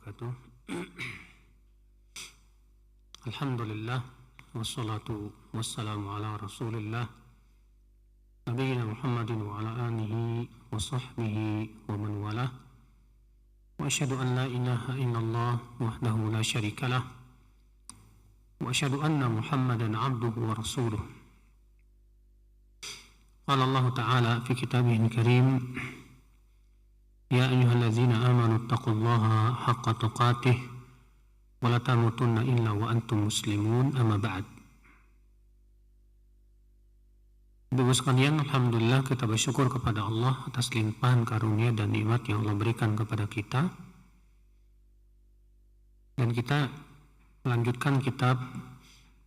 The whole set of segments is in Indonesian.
wabarakatuh. Alhamdulillah, wassalatu wassalamu ala rasulillah nabiyina Muhammadin wa ala alihi wa sahbihi wa man walah. Wa asyhadu an la ilaha illallah wahdahu la syarikalah wa asyhadu anna Muhammadan abduhu wa rasuluh. Qala Allah Ta'ala fi kitabihil karim, ya ayyuhalladzina amanu taqullaha haqqa tuqatih wa la tamutunna illa wa antum muslimun, amma ba'd. Ibu sekalian, alhamdulillah kita bersyukur kepada Allah atas limpahan karunia dan nikmat yang Allah berikan kepada kita. Dan kita melanjutkan kitab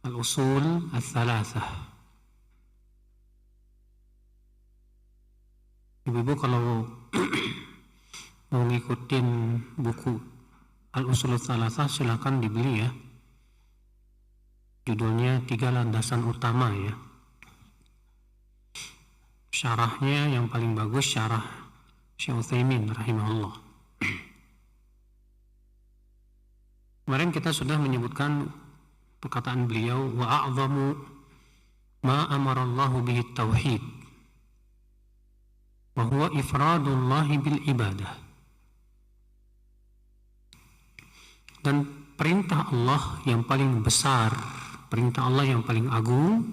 Al-Usul Ats-Tsalatsah. Ibu-ibu kalau mau ngikutin buku Al-Usul Ats-Tsalatsah silakan dibeli ya. Judulnya 3 Landasan Utama ya. Syarahnya yang paling bagus syarah Syekh Utsaimin rahimahullah. Kemarin kita sudah menyebutkan perkataan beliau, wa a'zamu ma amarallahu bihi tauhid wa huwa ifradullahi bil ibadah. Dan perintah Allah yang paling besar, perintah Allah yang paling agung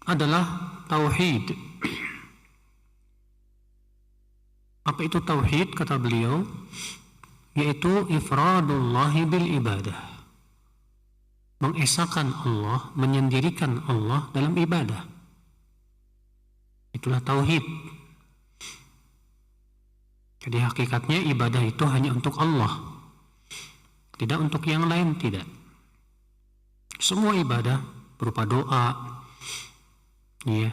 adalah tauhid. Apa itu tauhid? Kata beliau, yaitu ifradullahi bil ibadah, mengesahkan Allah, menyendirikan Allah dalam ibadah. Itulah tauhid. Jadi hakikatnya ibadah itu hanya untuk Allah, tidak untuk yang lain, tidak. Semua ibadah berupa doa, ya,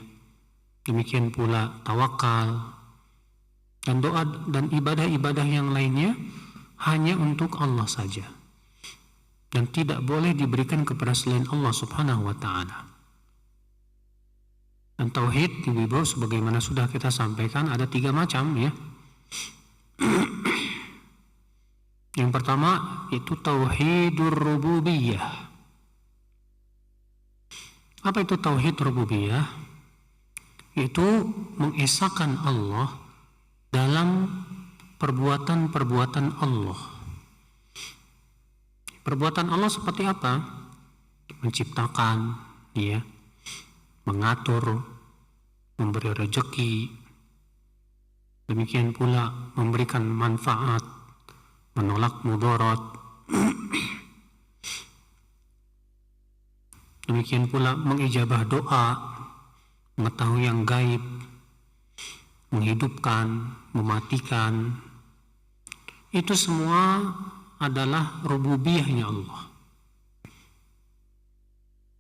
demikian pula tawakal dan doa dan ibadah-ibadah yang lainnya hanya untuk Allah saja dan tidak boleh diberikan kepada selain Allah Subhanahu wa ta'ala. Dan tauhid, ibu-ibu, sebagaimana sudah kita sampaikan, ada 3 macam ya. Yang pertama itu tauhidur rububiyah. Apa itu tauhid rububiyah? Yaitu mengesahkan Allah dalam perbuatan-perbuatan Allah. Perbuatan Allah seperti apa? Menciptakan, ya, mengatur, memberi rezeki, demikian pula memberikan manfaat, menolak mudarat. Demikian pula mengijabah doa, mengetahui yang gaib, menghidupkan, mematikan. Itu semua adalah rububiyahnya Allah.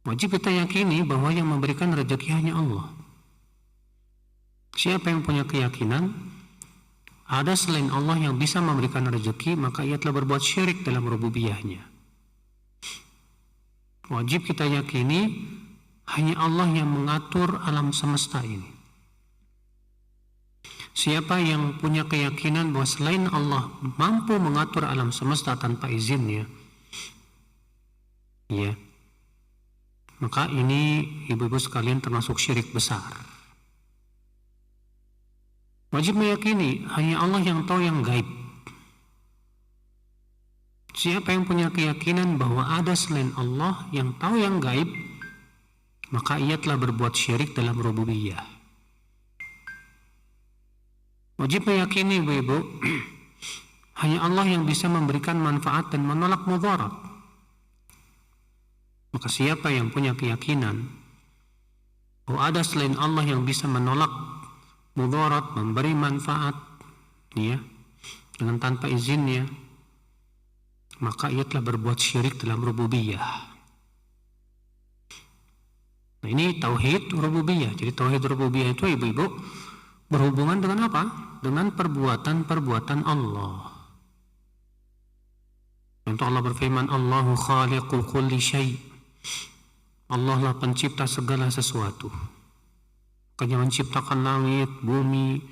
Wajib kita yakini bahwa yang memberikan rezeki hanya Allah. Siapa yang punya keyakinan ada selain Allah yang bisa memberikan rezeki, maka ia telah berbuat syirik dalam rububiyahnya. Wajib kita yakini hanya Allah yang mengatur alam semesta ini. Siapa yang punya keyakinan bahwa selain Allah mampu mengatur alam semesta tanpa izinnya, ya, maka ini ibu-ibu sekalian termasuk syirik besar. Wajib meyakini hanya Allah yang tahu yang gaib. Siapa yang punya keyakinan bahwa ada selain Allah yang tahu yang gaib, maka ia telah berbuat syirik dalam rububiyah. Wajib meyakini ibu-ibu hanya Allah yang bisa memberikan manfaat dan menolak mudarat. Maka siapa yang punya keyakinan bahwa ada selain Allah yang bisa menolak mudarat, memberi manfaat, ya, dengan tanpa izinnya, maka ia telah berbuat syirik dalam rububiyah. Nah, ini tauhid rububiyah. Jadi tauhid rububiyah itu ibu-ibu berhubungan dengan apa? Dengan perbuatan-perbuatan Allah. Contoh Allah berfirman, Allahu khaliqu kulli syai'. Allah lah pencipta segala sesuatu. Makanya menciptakan langit, bumi,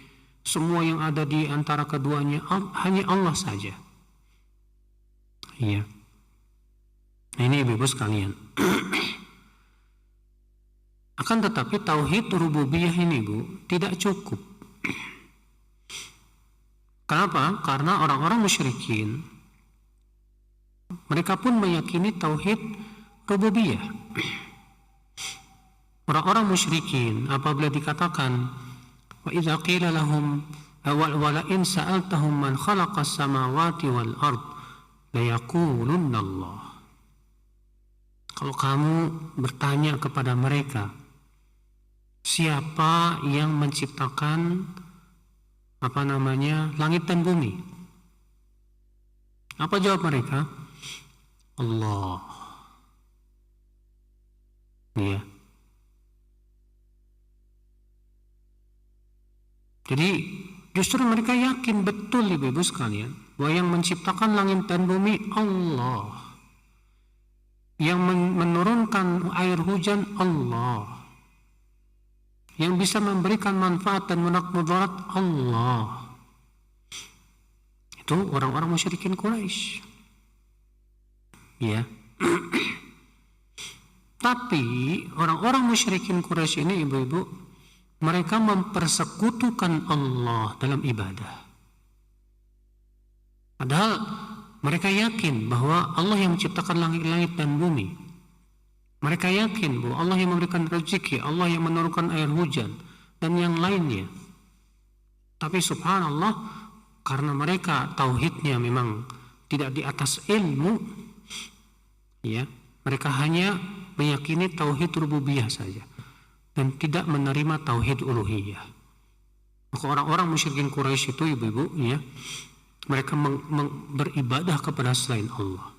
semua yang ada di antara keduanya hanya Allah saja. Ya. Nah, ini ibu-ibu sekalian. Akan tetapi tauhid rububiyah ini, Bu, tidak cukup. Kenapa? Karena orang-orang musyrikin mereka pun meyakini tauhid rububiyah. Orang-orang musyrikin apabila dikatakan wa idza qila lahum wa la in sa'altahum man khalaqas samawati wal ard la yaqulunna Allah. Kalau kamu bertanya kepada mereka, siapa yang menciptakan langit dan bumi? Apa jawab mereka? Allah. Ya. Jadi justru mereka yakin betul, ibu-ibu sekalian, bahwa yang menciptakan langit dan bumi Allah, yang menurunkan air hujan Allah, yang bisa memberikan manfaat dan mudarat Allah. Itu orang-orang musyrikin Quraisy. Ya. Tapi orang-orang musyrikin Quraisy ini, ibu-ibu, mereka mempersekutukan Allah dalam ibadah. Padahal mereka yakin bahwa Allah yang menciptakan langit-langit dan bumi. Mereka yakin bahwa Allah yang memberikan rezeki, Allah yang menurunkan air hujan, dan yang lainnya. Tapi subhanallah, karena mereka tauhidnya memang tidak di atas ilmu, ya, mereka hanya meyakini tauhid rububiyah saja dan tidak menerima tauhid uluhiyah. Maka orang-orang musyrikin Quraisy itu, ibu-ibu, ya, mereka beribadah kepada selain Allah.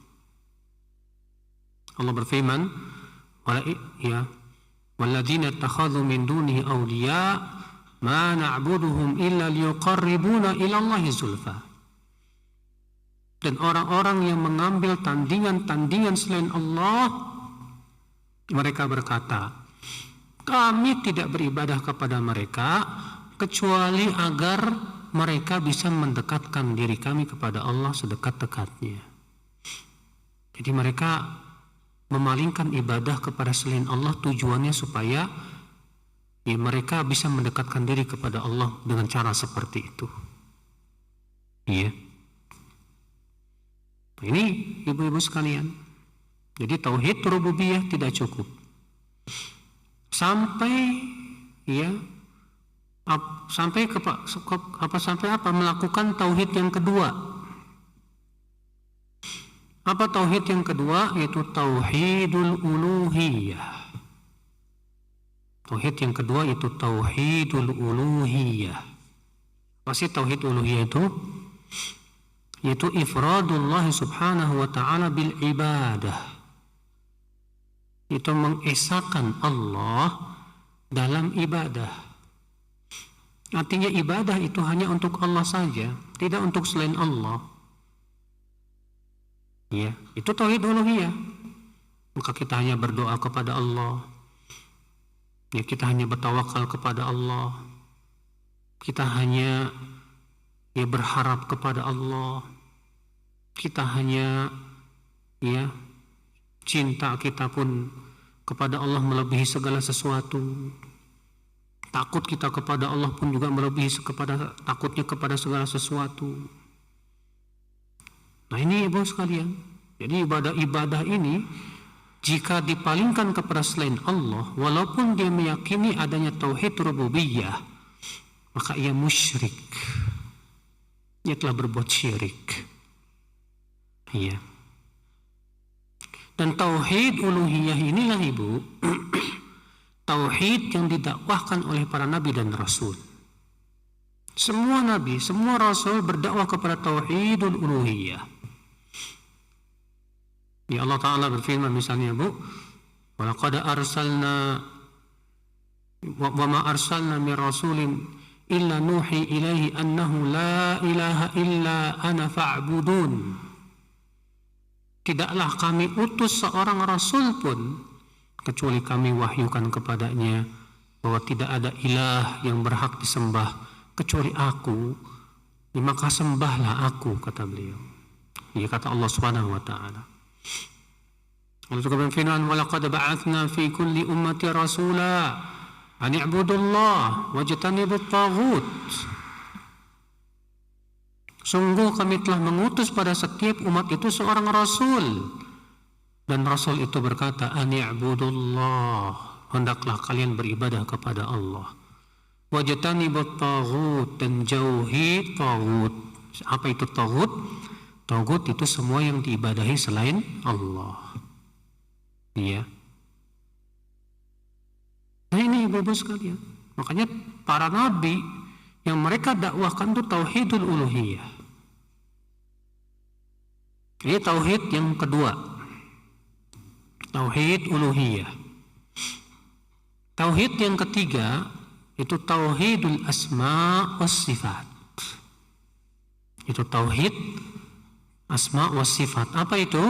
Allah berfirman, walladzina ittakhadhu min dunihi awliya ma na'buduhum illa liyuqarribuna ila Allahi zulfa. Dan orang-orang yang mengambil tandingan-tandingan selain Allah, mereka berkata, kami tidak beribadah kepada mereka kecuali agar mereka bisa mendekatkan diri kami kepada Allah sedekat-dekatnya. Jadi mereka memalingkan ibadah kepada selain Allah tujuannya supaya mereka bisa mendekatkan diri kepada Allah dengan cara seperti itu. Iya. Ini ibu-ibu sekalian. Jadi tauhid rububiyah tidak cukup. Sampai melakukan tauhid yang kedua. Apa tauhid yang kedua? Yaitu tauhidul uluhiyah. Tauhid yang kedua itu tauhidul uluhiyah. Apa sih tauhid uluhiyah itu? Yaitu ifradullah subhanahu wa ta'ala bil ibadah. Itu mengesahkan Allah dalam ibadah. Artinya ibadah itu hanya untuk Allah saja, tidak untuk selain Allah. Ya, itu tauhid uluhiyah. Maka kita hanya berdoa kepada Allah. Ya, kita hanya bertawakal kepada Allah. Kita hanya berharap kepada Allah. Kita hanya cinta kita pun kepada Allah melebihi segala sesuatu. Takut kita kepada Allah pun juga melebihi takutnya kepada segala sesuatu. Nah, ini ibu sekalian. Jadi ibadah ini jika dipalingkan kepada selain Allah, walaupun dia meyakini adanya tauhid rububiyah, maka ia musyrik. Ia telah berbuat syirik. Iya. Dan tauhid uluhiyah inilah, ibu, tauhid yang didakwahkan oleh para nabi dan rasul. Semua nabi, semua rasul berdakwah kepada tauhidul uluhiyah. Ya, Allah Ta'ala berfirman misalnya, Bu, walaqad arsalna wa ma arsalna min rasulin illa nuhi ilaihi annahu la ilaha illa ana fa'budun. Tidaklah kami utus seorang rasul pun kecuali kami wahyukan kepadanya bahwa tidak ada ilah yang berhak disembah kecuali aku, maka sembahlah aku, kata beliau. Ia kata Allah Subhanahu wa taala. Allah juga berfirman, "Wa laqad ba'atsna fi kulli ummati rasula an i'budullah wajtanibut taghut." Sungguh kami telah mengutus pada setiap umat itu seorang rasul, dan rasul itu berkata, "An i'budullah," hendaklah kalian beribadah kepada Allah. "Wajtanibut taghut," dan jauhi taghut. Apa itu taghut? Taghut itu semua yang diibadahi selain Allah. Iya. Nah ini ibu-ibu sekalian. Makanya para nabi yang mereka dakwahkan itu tauhidul uluhiyah. Ini tauhid yang kedua. Tauhid uluhiyah. Tauhid yang ketiga itu tauhidul asma was sifat. Itu tauhid asma was sifat. Apa itu?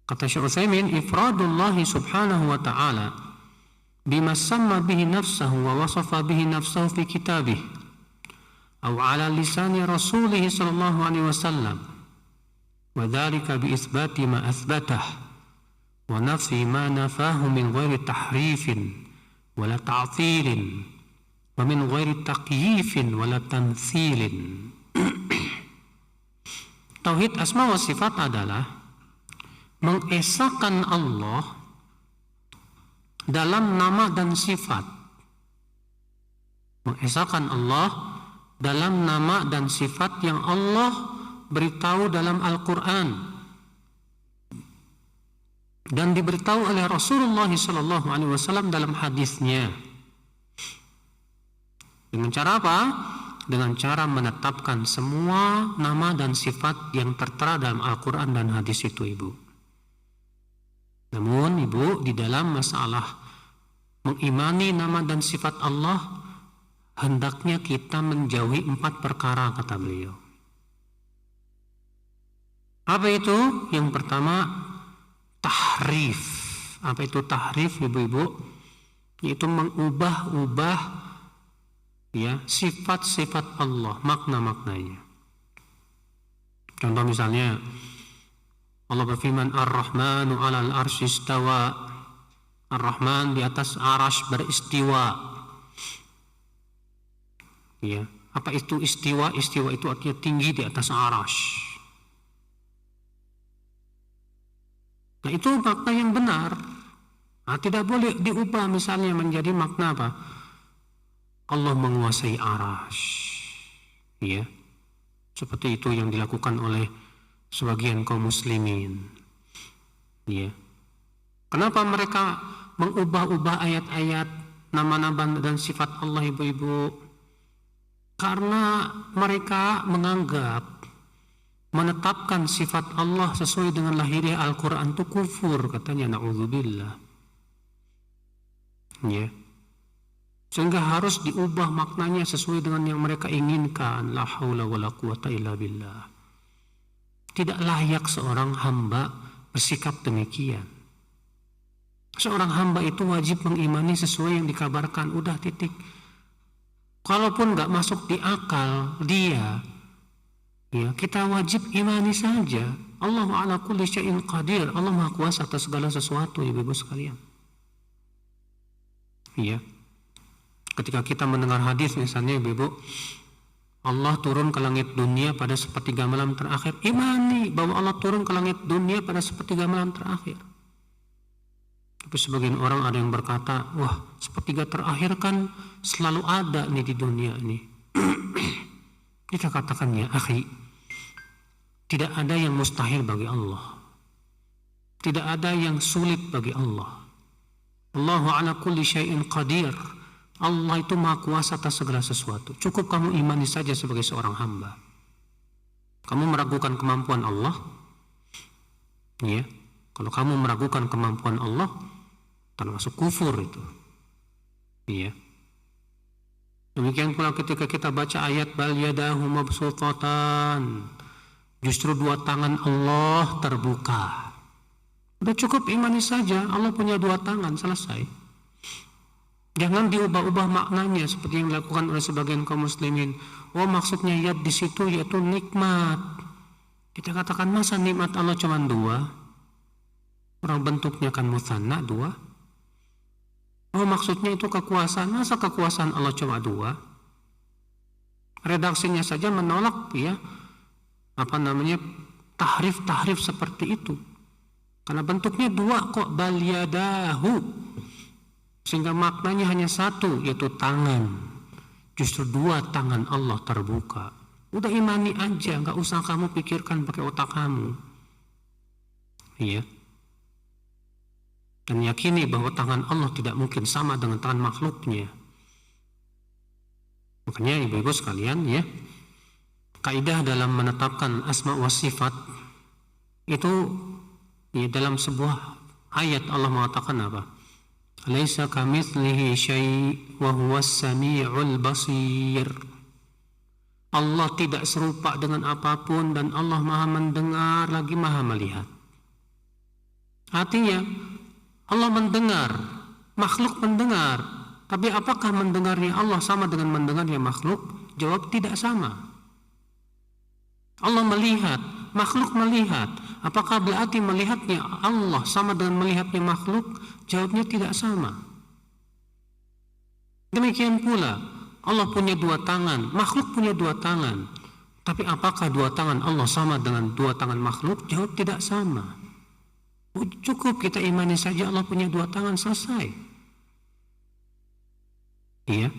Kata Syekh Utsaimin, ifradullah subhanahu wa ta'ala bima samma bihi nafsahu wa wasafa bihi nafsahu fi kitabih aw ala lisani rasulih sallallahu alaihi wasallam, wa dhalika bi itsbati ma athbatah wa nafi ma nafahu min ghairi tahrifin wala ta'thilin wa min ghairi taqyifin wala tamthilin. Tauhid asma wa sifat adalah mengesahkan Allah dalam nama dan sifat. Mengesahkan Allah dalam nama dan sifat yang Allah beritahu dalam Al-Quran dan diberitahu oleh Rasulullah SAW dalam hadisnya. Dengan cara apa? Dengan cara menetapkan semua nama dan sifat yang tertera dalam Al-Quran dan hadis itu, ibu. Namun ibu, di dalam masalah mengimani nama dan sifat Allah, hendaknya kita menjauhi 4 perkara, kata beliau. Apa itu? Yang pertama, tahrif. Apa itu tahrif, ibu-ibu? Yaitu mengubah-ubah ya sifat-sifat Allah, makna-maknanya. Contoh misalnya, Allah berfirman, Ar-Rahmanu 'alal arsy istawa. Ar-Rahman di atas arasy beristiwa. Ya, apa itu istiwa? Istiwa itu artinya tinggi di atas arasy. Nah, itu makna yang benar. Nah, tidak boleh diubah misalnya menjadi makna apa? Allah menguasai arasy. Ya. Seperti itu yang dilakukan oleh sebagian kaum muslimin. Ya. Kenapa mereka mengubah-ubah ayat-ayat nama-nama dan sifat Allah, ibu-ibu? Karena mereka menganggap menetapkan sifat Allah sesuai dengan lahiriah Al-Quran itu kufur, katanya, na'udzubillah. Ya. Sehingga harus diubah maknanya sesuai dengan yang mereka inginkan. La haula wala quwata illa billah. Tidak layak seorang hamba bersikap demikian. Seorang hamba itu wajib mengimani sesuai yang dikabarkan, udah, titik. Kalaupun gak masuk di akal dia, ya, kita wajib imani saja. Allahu ala kulli syai'in qadir. Allah Maha Kuasa atas segala sesuatu, ibu-ibu sekalian. Ya. Ketika kita mendengar hadis misalnya, ibu-ibu, Allah turun ke langit dunia pada sepertiga malam terakhir, imani bahwa Allah turun ke langit dunia pada sepertiga malam terakhir. Tapi sebagian orang ada yang berkata, wah, sepertiga terakhir kan selalu ada nih di dunia nih. Kita katakan, ya akhi, tidak ada yang mustahil bagi Allah. Tidak ada yang sulit bagi Allah. Allahu ala kulli syai'in qadir. Allah itu Maha Kuasa atas segala sesuatu. Cukup kamu imani saja sebagai seorang hamba. Kamu meragukan kemampuan Allah? Ya. Kalau kamu meragukan kemampuan Allah, termasuk kufur itu. Ya. Demikian pula ketika kita baca ayat bal yadahu mabsutatan. Justru 2 tangan Allah terbuka. Udah cukup imani saja, Allah punya 2 tangan, selesai. Jangan diubah-ubah maknanya seperti yang dilakukan oleh sebagian kaum muslimin. Oh, maksudnya yad di situ yaitu nikmat. Kita katakan, masa nikmat Allah cuma 2? Orang bentuknya kan mutsanna 2. Oh, maksudnya itu kekuasaan. Masa kekuasaan Allah cuma 2? Redaksinya saja menolak tahrif seperti itu. Karena bentuknya 2 kok, bal yadahu. Sehingga maknanya hanya 1, yaitu tangan. Justru 2 tangan Allah terbuka. Udah imani aja, gak usah kamu pikirkan pakai otak kamu. Iya. Dan yakini bahwa tangan Allah tidak mungkin sama dengan tangan makhluknya. Makanya ibu-ibu sekalian ya, kaidah dalam menetapkan asma wa sifat itu ya, dalam sebuah ayat Allah mengatakan apa? Laisa kamitslihi syai' wa huwas samiul basir. Allah tidak serupa dengan apapun dan Allah Maha mendengar lagi Maha melihat. Artinya Allah mendengar, makhluk mendengar, tapi apakah mendengarnya Allah sama dengan mendengarnya makhluk? Jawab tidak sama. Allah melihat, makhluk melihat. Apakah berarti melihatnya Allah sama dengan melihatnya makhluk? Jawabnya tidak sama. Demikian pula Allah punya 2 tangan, makhluk punya 2 tangan. Tapi apakah 2 tangan Allah sama dengan 2 tangan makhluk? Jawab tidak sama. Cukup kita imani saja Allah punya 2 tangan, selesai. Iya.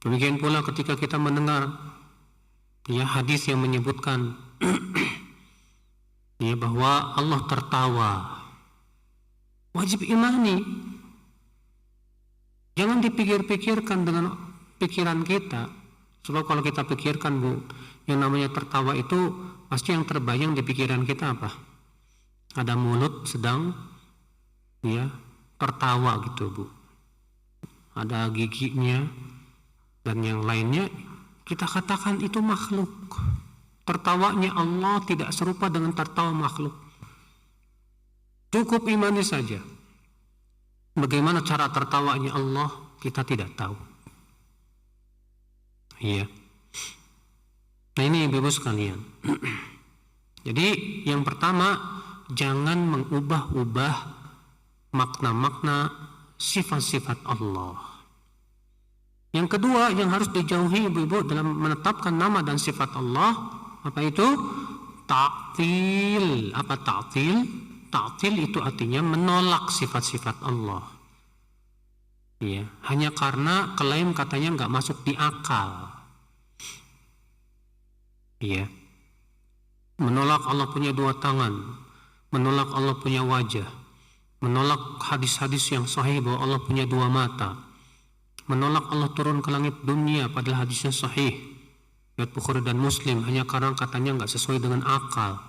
Demikian pula ketika kita mendengar ya hadis yang menyebutkan ya bahwa Allah tertawa, wajib imani. Jangan dipikir-pikirkan dengan pikiran kita. Sebab kalau kita pikirkan yang namanya tertawa itu pasti yang terbayang di pikiran kita apa? Ada mulut sedang ya tertawa gitu Bu. Ada giginya dan yang lainnya, kita katakan itu makhluk. Tertawanya Allah tidak serupa dengan tertawa makhluk. Cukup imani saja. Bagaimana cara tertawanya Allah kita tidak tahu. Iya. Nah ini ibu-ibu sekalian. Jadi yang pertama, jangan mengubah-ubah makna-makna sifat-sifat Allah. Yang kedua yang harus dijauhi ibu-ibu dalam menetapkan nama dan sifat Allah, apa itu? Ta'til. Apa ta'til? Ta'til itu artinya menolak sifat-sifat Allah. Ya, hanya karena klaim katanya nggak masuk di akal. Ya, menolak Allah punya 2 tangan, menolak Allah punya wajah, menolak hadis-hadis yang sahih bahwa Allah punya 2 mata, menolak Allah turun ke langit dunia padahal hadisnya sahih riwayat Bukhari dan Muslim hanya karena katanya nggak sesuai dengan akal.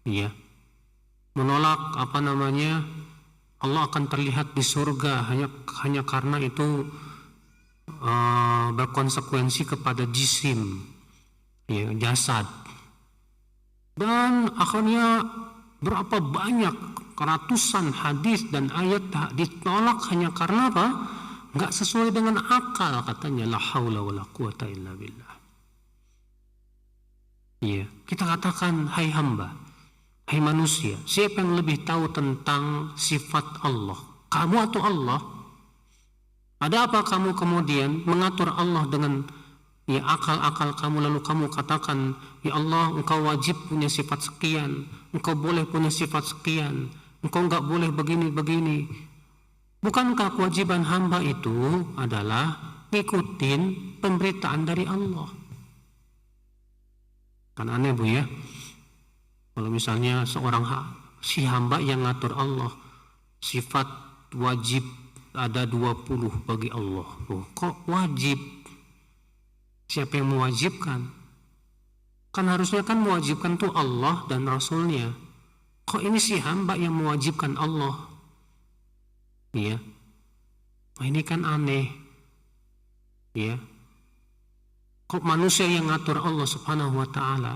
Ya, menolak Allah akan terlihat di surga hanya karena itu berkonsekuensi kepada jisim, ya, jasad. Dan akhirnya berapa banyak ratusan hadis dan ayat ditolak hanya karena apa? Nggak sesuai dengan akal katanya. La haula wala quwata illa billah. Iya, kita katakan hai hamba, hai manusia, siapa yang lebih tahu tentang sifat Allah? Kamu atau Allah? Ada apa kamu kemudian mengatur Allah dengan ya akal-akal kamu, lalu kamu katakan, ya Allah, engkau wajib punya sifat sekian, engkau boleh punya sifat sekian, engkau enggak boleh begini-begini. Bukankah kewajiban hamba itu adalah ngikutin pemberitaan dari Allah? Kan aneh Bu ya, kalau misalnya si hamba yang ngatur Allah, sifat wajib ada 20 bagi Allah. Kok wajib? Siapa yang mewajibkan? Kan harusnya kan mewajibkan tuh Allah dan Rasulnya. Kok ini si hamba yang mewajibkan Allah? Ya, ini kan aneh. Ya, kok manusia yang ngatur Allah Subhanahu wa Ta'ala?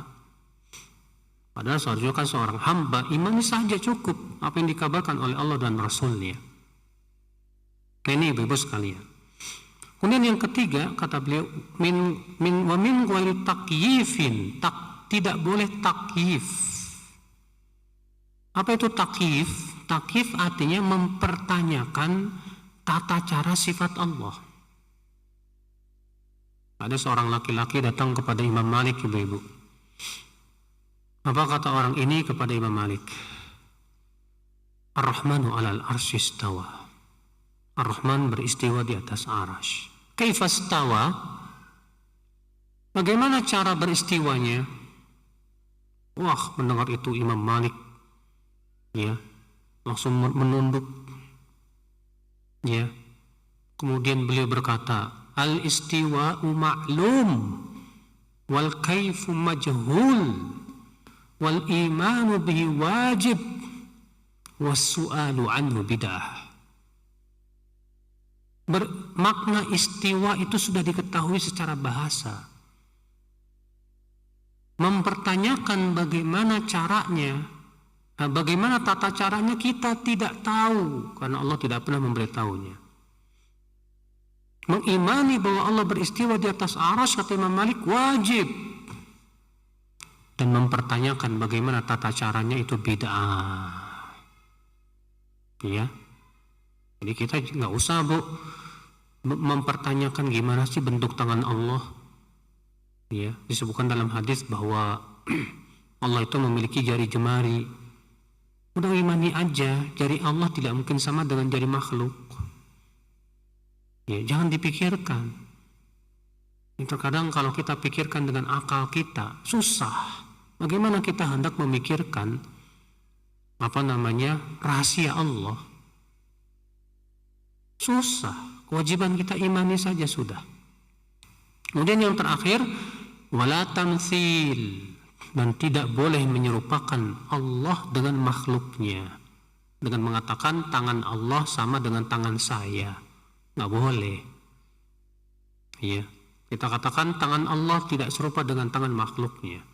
Padahal seharusnya kan seorang hamba imani saja cukup apa yang dikabarkan oleh Allah dan Rasulnya. Nah, ini ibu-ibu sekalian. Kemudian yang ketiga kata beliau min ghairi takyifin, tidak boleh takyif. Apa itu takyif? Takyif artinya mempertanyakan tata cara sifat Allah. Ada seorang laki-laki datang kepada Imam Malik, ibu-ibu. Apa kata orang ini kepada Imam Malik? Ar-Rahmanu 'alal arsy istawa. Ar-Rahman beristiwa di atas arasy. Kaifa istawa? Bagaimana cara beristiwanya? Wah, mendengar itu Imam Malik langsung menunduk. Kemudian beliau berkata, al-istiwa'u ma'lum wal kaifu majhul wal imanu bihi wajib was su'alu anhu bid'ah. Makna istiwa itu sudah diketahui secara bahasa. Mempertanyakan bagaimana caranya, bagaimana tata caranya kita tidak tahu, karena Allah tidak pernah memberitahunya. Mengimani bahwa Allah beristiwa di atas arasy, kata Imam Malik, wajib. Dan mempertanyakan bagaimana tata caranya itu bid'ah. Jadi kita nggak usah mempertanyakan gimana sih bentuk tangan Allah. Disebutkan dalam hadis bahwa Allah itu memiliki jari jemari. Udah imani aja, jari Allah tidak mungkin sama dengan jari makhluk. Jangan dipikirkan. Terkadang kalau kita pikirkan dengan akal kita susah. Bagaimana kita hendak memikirkan rahasia Allah? Susah. Kewajiban kita imani saja sudah. Kemudian yang terakhir, wala tamtsil, dan tidak boleh menyerupakan Allah dengan makhluknya, dengan mengatakan tangan Allah sama dengan tangan saya. Nggak boleh. Kita katakan tangan Allah tidak serupa dengan tangan makhluknya.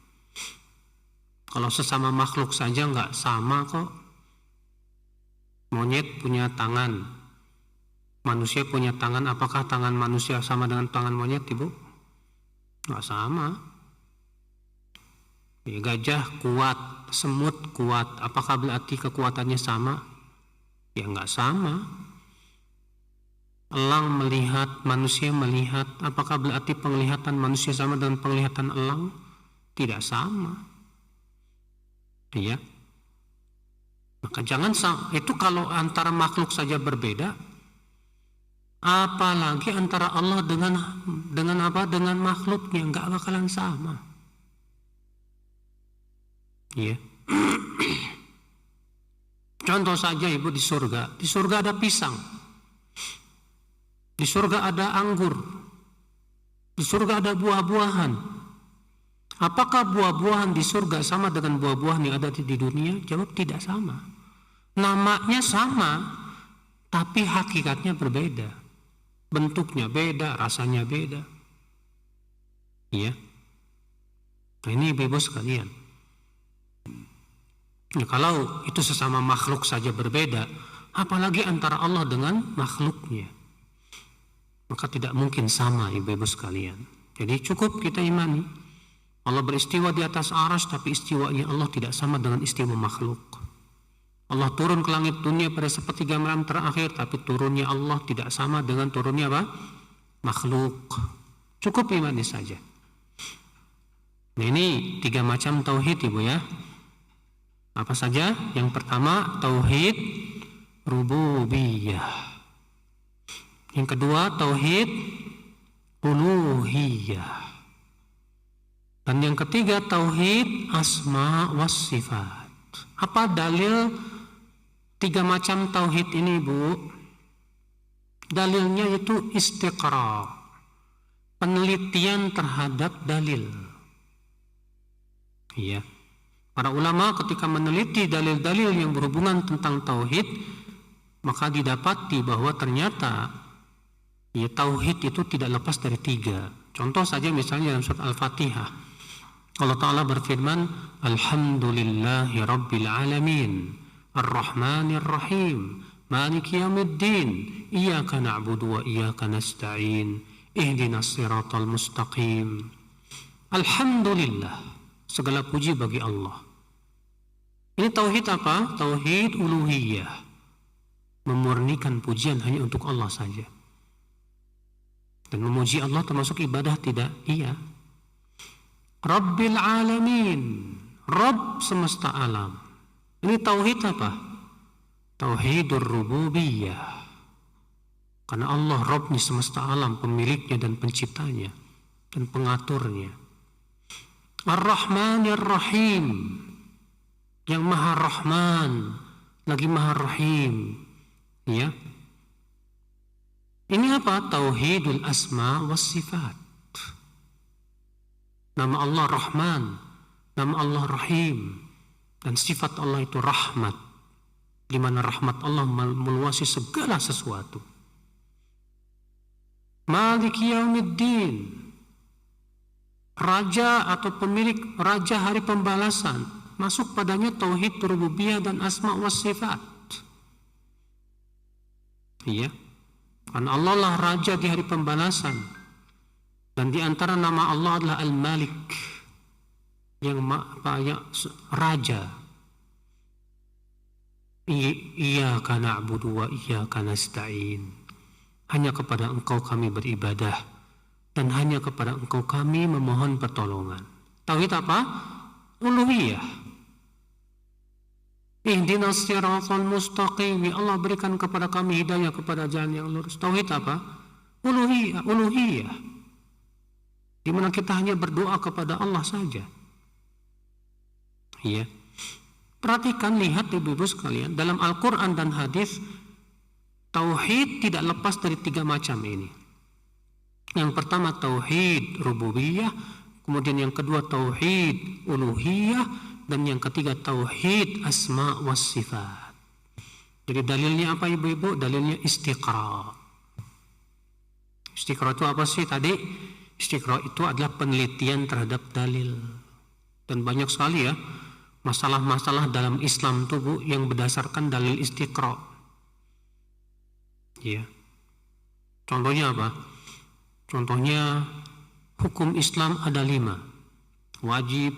Kalau sesama makhluk saja nggak sama kok. Monyet punya tangan, manusia punya tangan. Apakah tangan manusia sama dengan tangan monyet, ibu? Nggak sama. Gajah kuat, semut kuat. Apakah berarti kekuatannya sama? Ya nggak sama. Elang melihat, manusia melihat. Apakah berarti penglihatan manusia sama dengan penglihatan elang? Tidak sama. Maka jangan itu kalau antara makhluk saja berbeda, apalagi antara Allah dengan makhluknya, nggak bakalan sama. Contoh saja ibu, di surga ada pisang, di surga ada anggur, di surga ada buah-buahan. Apakah buah-buahan di surga sama dengan buah-buahan yang ada di dunia? Jawab tidak sama. Namanya sama, tapi hakikatnya berbeda. Bentuknya beda, rasanya beda. Nah, ini ibu-ibu sekalian. Kalau itu sesama makhluk saja berbeda, apalagi antara Allah dengan makhluknya, maka tidak mungkin sama, ibu-ibu sekalian. Jadi cukup kita imani Allah beristiwa di atas arasy, tapi istiwanya Allah tidak sama dengan istiwa makhluk. Allah turun ke langit dunia pada sepertiga malam terakhir, tapi turunnya Allah tidak sama dengan turunnya makhluk. Cukup imani saja. Nah, ini 3 macam tauhid, ibu ya. Apa saja? Yang pertama tauhid rububiyah. Yang kedua tauhid uluhiyah. Dan yang ketiga tauhid asma was sifat. Apa dalil 3 macam tauhid ini, Bu? Dalilnya itu istiqra, penelitian terhadap dalil. Para ulama ketika meneliti dalil-dalil yang berhubungan tentang tauhid, maka didapati bahwa ternyata tauhid itu tidak lepas dari 3. Contoh saja misalnya dalam surat Al-Fatihah, Allah Ta'ala berfirman, Alhamdulillahi Rabbil Alamin, Ar-Rahmanir Rahim, Maliki yaumiddin, iyyaka na'budu wa iyyaka nasta'in, ihdinas siratal mustaqim. Alhamdulillah, segala puji bagi Allah. Ini tauhid apa? Tauhid uluhiyah, memurnikan pujian hanya untuk Allah saja. Dan memuji Allah termasuk ibadah tidak? Iya. Rabbil alamin, Rabb semesta alam. Ini tauhid apa? Tauhidur rububiyah. Karena Allah Rabbnya semesta alam, pemiliknya dan penciptanya dan pengaturnya. Ar-Rahmanir Rahim, yang Maha Rahman lagi Maha Rahim. Ya. Ini apa? Tauhidul asma was sifat. Nama Allah Rahman, nama Allah Rahim, dan sifat Allah itu rahmat, di mana rahmat Allah meluasi segala sesuatu. Maliki yaumiddin, raja atau pemilik, raja hari pembalasan, masuk padanya tauhid rububiyah dan asma was sifat. Iya. Karena Allah lah raja di hari pembalasan. Dan di antara nama Allah adalah Al-Malik, yang raja. Iyyaka na'budu wa iyyaka nasta'in. Hanya kepada Engkau kami beribadah, dan hanya kepada Engkau kami memohon pertolongan. Tauhid apa? Uluhiyah. Ihdinas siratal mustaqim, Allah berikan kepada kami hidayah kepada jalan yang lurus. Tauhid apa? Uluhiyah. Di mana kita hanya berdoa kepada Allah saja. Ya. Perhatikan, lihat ibu-ibu sekalian, dalam Al-Quran dan hadis, tauhid tidak lepas dari 3 macam ini. Yang pertama tauhid rububiyah, kemudian yang kedua tauhid uluhiyah, dan yang ketiga tauhid asma was sifat. Jadi dalilnya apa ibu-ibu? Dalilnya istiqra. Istiqra itu apa sih tadi? Istiqra itu adalah penelitian terhadap dalil. Dan banyak sekali ya masalah-masalah dalam Islam itu Bu, yang berdasarkan dalil istiqra. Ya. Contohnya apa? Contohnya hukum Islam ada 5. Wajib,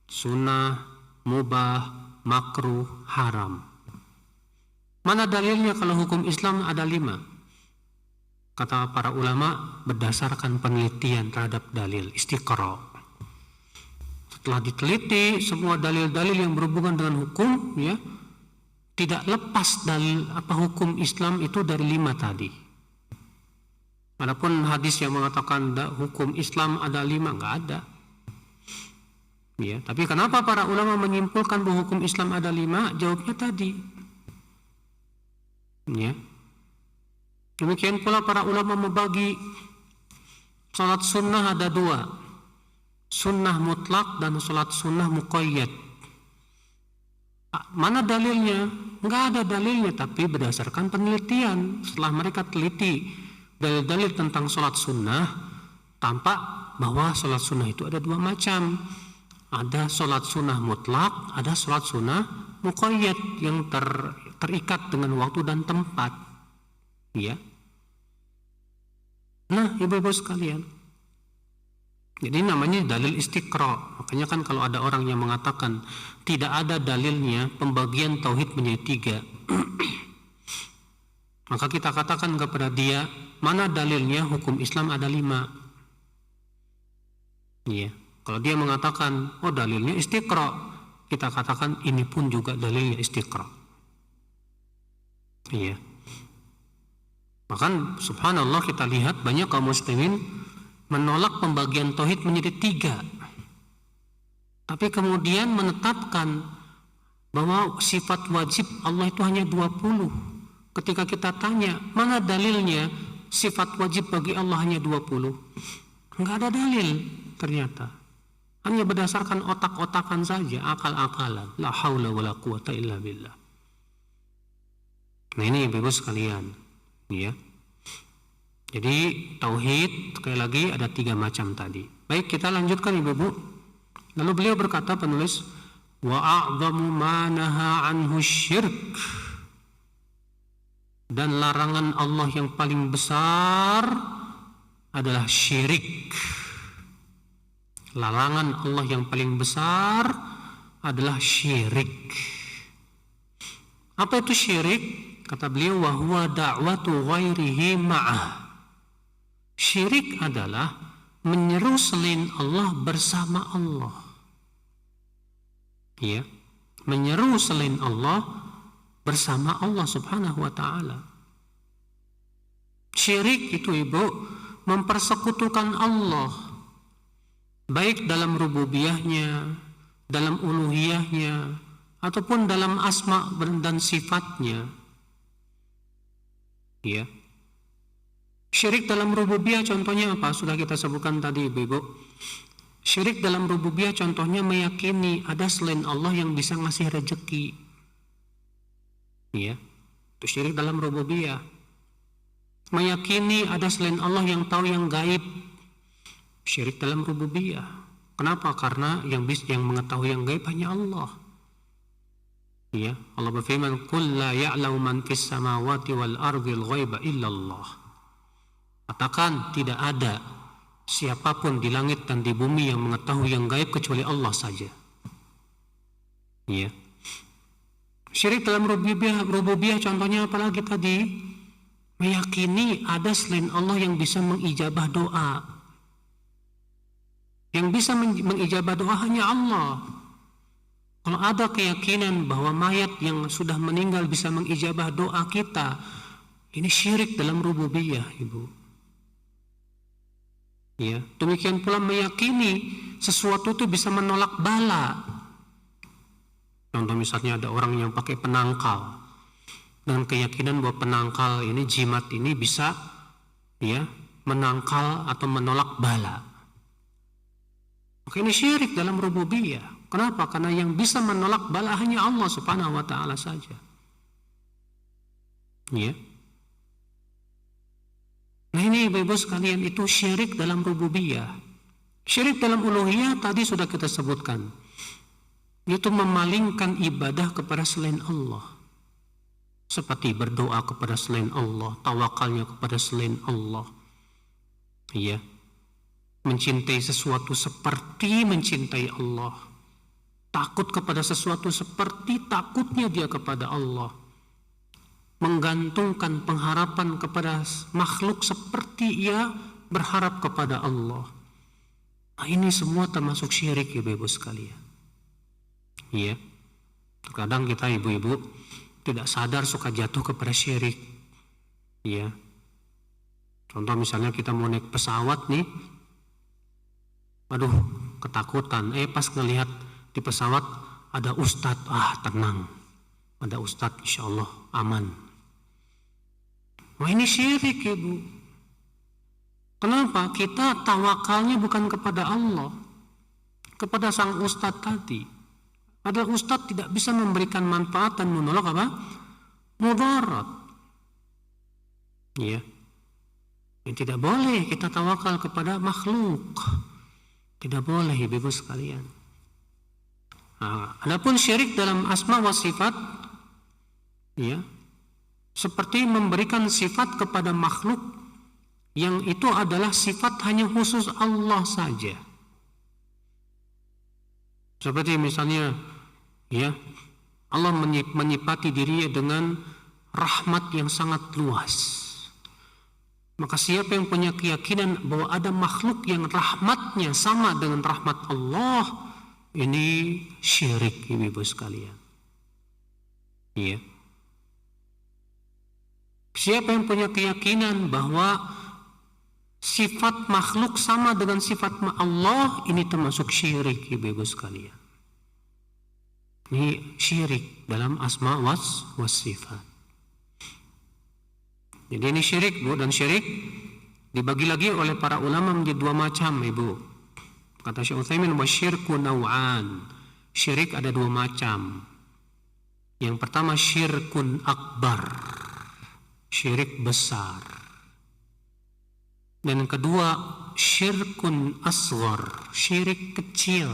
sunnah, mubah, makruh, haram. Mana dalilnya kalau hukum Islam ada 5? Kata para ulama, berdasarkan penelitian terhadap dalil, istiqra. Setelah diteliti semua dalil-dalil yang berhubungan dengan hukum, ya, tidak lepas dalil hukum Islam itu dari 5 tadi. Adapun hadis yang mengatakan hukum Islam ada 5, nggak ada. Ya, tapi kenapa para ulama menyimpulkan bahwa hukum Islam ada 5? Jawabnya tadi. Ya. Demikian pula para ulama membagi salat sunnah ada 2. Sunnah mutlak dan salat sunnah muqayyad. Mana dalilnya? Nggak ada dalilnya, tapi berdasarkan penelitian. Setelah mereka teliti dalil-dalil tentang salat sunnah, tampak bahwa salat sunnah itu ada 2 macam. Ada salat sunnah mutlak, ada salat sunnah muqayyad yang terikat dengan waktu dan tempat. Ya. Nah, ibu-ibu sekalian, jadi namanya dalil istiqra. Makanya kan kalau ada orang yang mengatakan tidak ada dalilnya pembagian tauhid menjadi 3, maka kita katakan kepada dia, mana dalilnya hukum Islam ada 5? Iya. Kalau dia mengatakan, oh dalilnya istiqra, kita katakan ini pun juga dalilnya istiqra. Iya. Bahkan subhanallah kita lihat banyak kaum muslimin menolak pembagian tauhid menjadi 3. Tapi kemudian menetapkan bahwa sifat wajib Allah itu hanya 20. Ketika kita tanya, mana dalilnya sifat wajib bagi Allah hanya 20? Enggak ada dalil ternyata. Hanya berdasarkan otak-otakan saja, akal-akalan. La haula wala quwata illa billah. Nah ini ibu sekalian, ya. Jadi tauhid sekali lagi ada 3 macam tadi. Baik, kita lanjutkan ibu-ibu. Lalu beliau berkata penulis, wa a'dhamu ma naha anhu syirk. Dan larangan Allah yang paling besar adalah syirik. Larangan Allah yang paling besar adalah syirik. Apa itu syirik? Kata beliau, wa huwa da'watu ghairihi ma'ah. Syirik adalah menyeru selain Allah bersama Allah. Ya, menyeru selain Allah bersama Allah Subhanahu wa ta'ala. Syirik itu, Ibu, mempersekutukan Allah, baik dalam rububiyahnya, dalam uluhiyahnya, ataupun dalam asma dan sifatnya. Ya. Syirik dalam rububiyah contohnya apa? Sudah kita sebutkan tadi, Ibu. Syirik dalam rububiyah contohnya meyakini ada selain Allah yang bisa ngasih rezeki. Ya. Itu syirik dalam rububiyah. Meyakini ada selain Allah yang tahu yang gaib. Syirik dalam rububiyah. Kenapa? Karena yang mengetahui yang gaib hanya Allah. Ya, Allah berfirman, "Qul la ya'lamu man fis samawati wal ardhil ghaiba illa Allah." Katakan, tidak ada siapapun di langit dan di bumi yang mengetahui yang gaib kecuali Allah saja. Ya. Syirik dalam rububiyah contohnya apalagi tadi? Meyakini ada selain Allah yang bisa mengijabah doa. Yang bisa mengijabah doa hanya Allah. Kalau ada keyakinan bahwa mayat yang sudah meninggal bisa mengijabah doa kita, ini syirik dalam rububiyah, Ibu. Ya, demikian pula meyakini sesuatu itu bisa menolak bala. Contoh misalnya ada orang yang pakai penangkal dengan keyakinan bahwa penangkal ini, jimat ini bisa ya menangkal atau menolak bala. Maka ini syirik dalam rububiyah. Kenapa? Karena yang bisa menolak bala hanya Allah Subhanahu wa ta'ala saja. Ya. Nah ini Ibu sekalian, itu syirik dalam rububiyah. Syirik dalam uluhiyah tadi sudah kita sebutkan. Itu memalingkan ibadah kepada selain Allah. Seperti berdoa kepada selain Allah, tawakalnya kepada selain Allah. Ya. Mencintai sesuatu seperti mencintai Allah. Takut kepada sesuatu seperti takutnya dia kepada Allah. Menggantungkan pengharapan kepada makhluk seperti ia berharap kepada Allah. Nah, ini semua termasuk syirik, Ibu-ibu sekalian. Ya. Terkadang kita ibu-ibu tidak sadar suka jatuh kepada syirik. Ya. Contoh misalnya kita mau naik pesawat nih. Aduh, ketakutan. Pas ngelihat di pesawat ada ustadz, tenang, ada ustadz, insya Allah aman. Wah, ini syirik, Ibu. Kenapa? Kita tawakalnya bukan kepada Allah, kepada sang ustadz tadi. Ada ustadz tidak bisa memberikan manfaat dan menolak apa? Mudarat. Ya. Ini tidak boleh kita tawakal kepada makhluk. Tidak boleh, Ibu sekalian. Nah, adapun syirik dalam asma wa sifat, ya, seperti memberikan sifat kepada makhluk yang itu adalah sifat hanya khusus Allah saja. Seperti misalnya, ya, Allah menyifati dirinya dengan rahmat yang sangat luas. Maka siapa yang punya keyakinan bahwa ada makhluk yang rahmatnya sama dengan rahmat Allah, ini syirik, Ibu sekalian. Iya. Siapa yang punya keyakinan bahwa sifat makhluk sama dengan sifat Allah, ini termasuk syirik, Ibu sekalian. Ini syirik dalam asma was sifat. Jadi ini syirik, Bu, dan syirik dibagi lagi oleh para ulama menjadi dua macam, Ibu. Kata Syekh Utsaimin, wasyirku naw'an. Syirik ada dua macam. Yang pertama syirkun akbar, syirik besar. Dan yang kedua syirkun asghar, syirik kecil.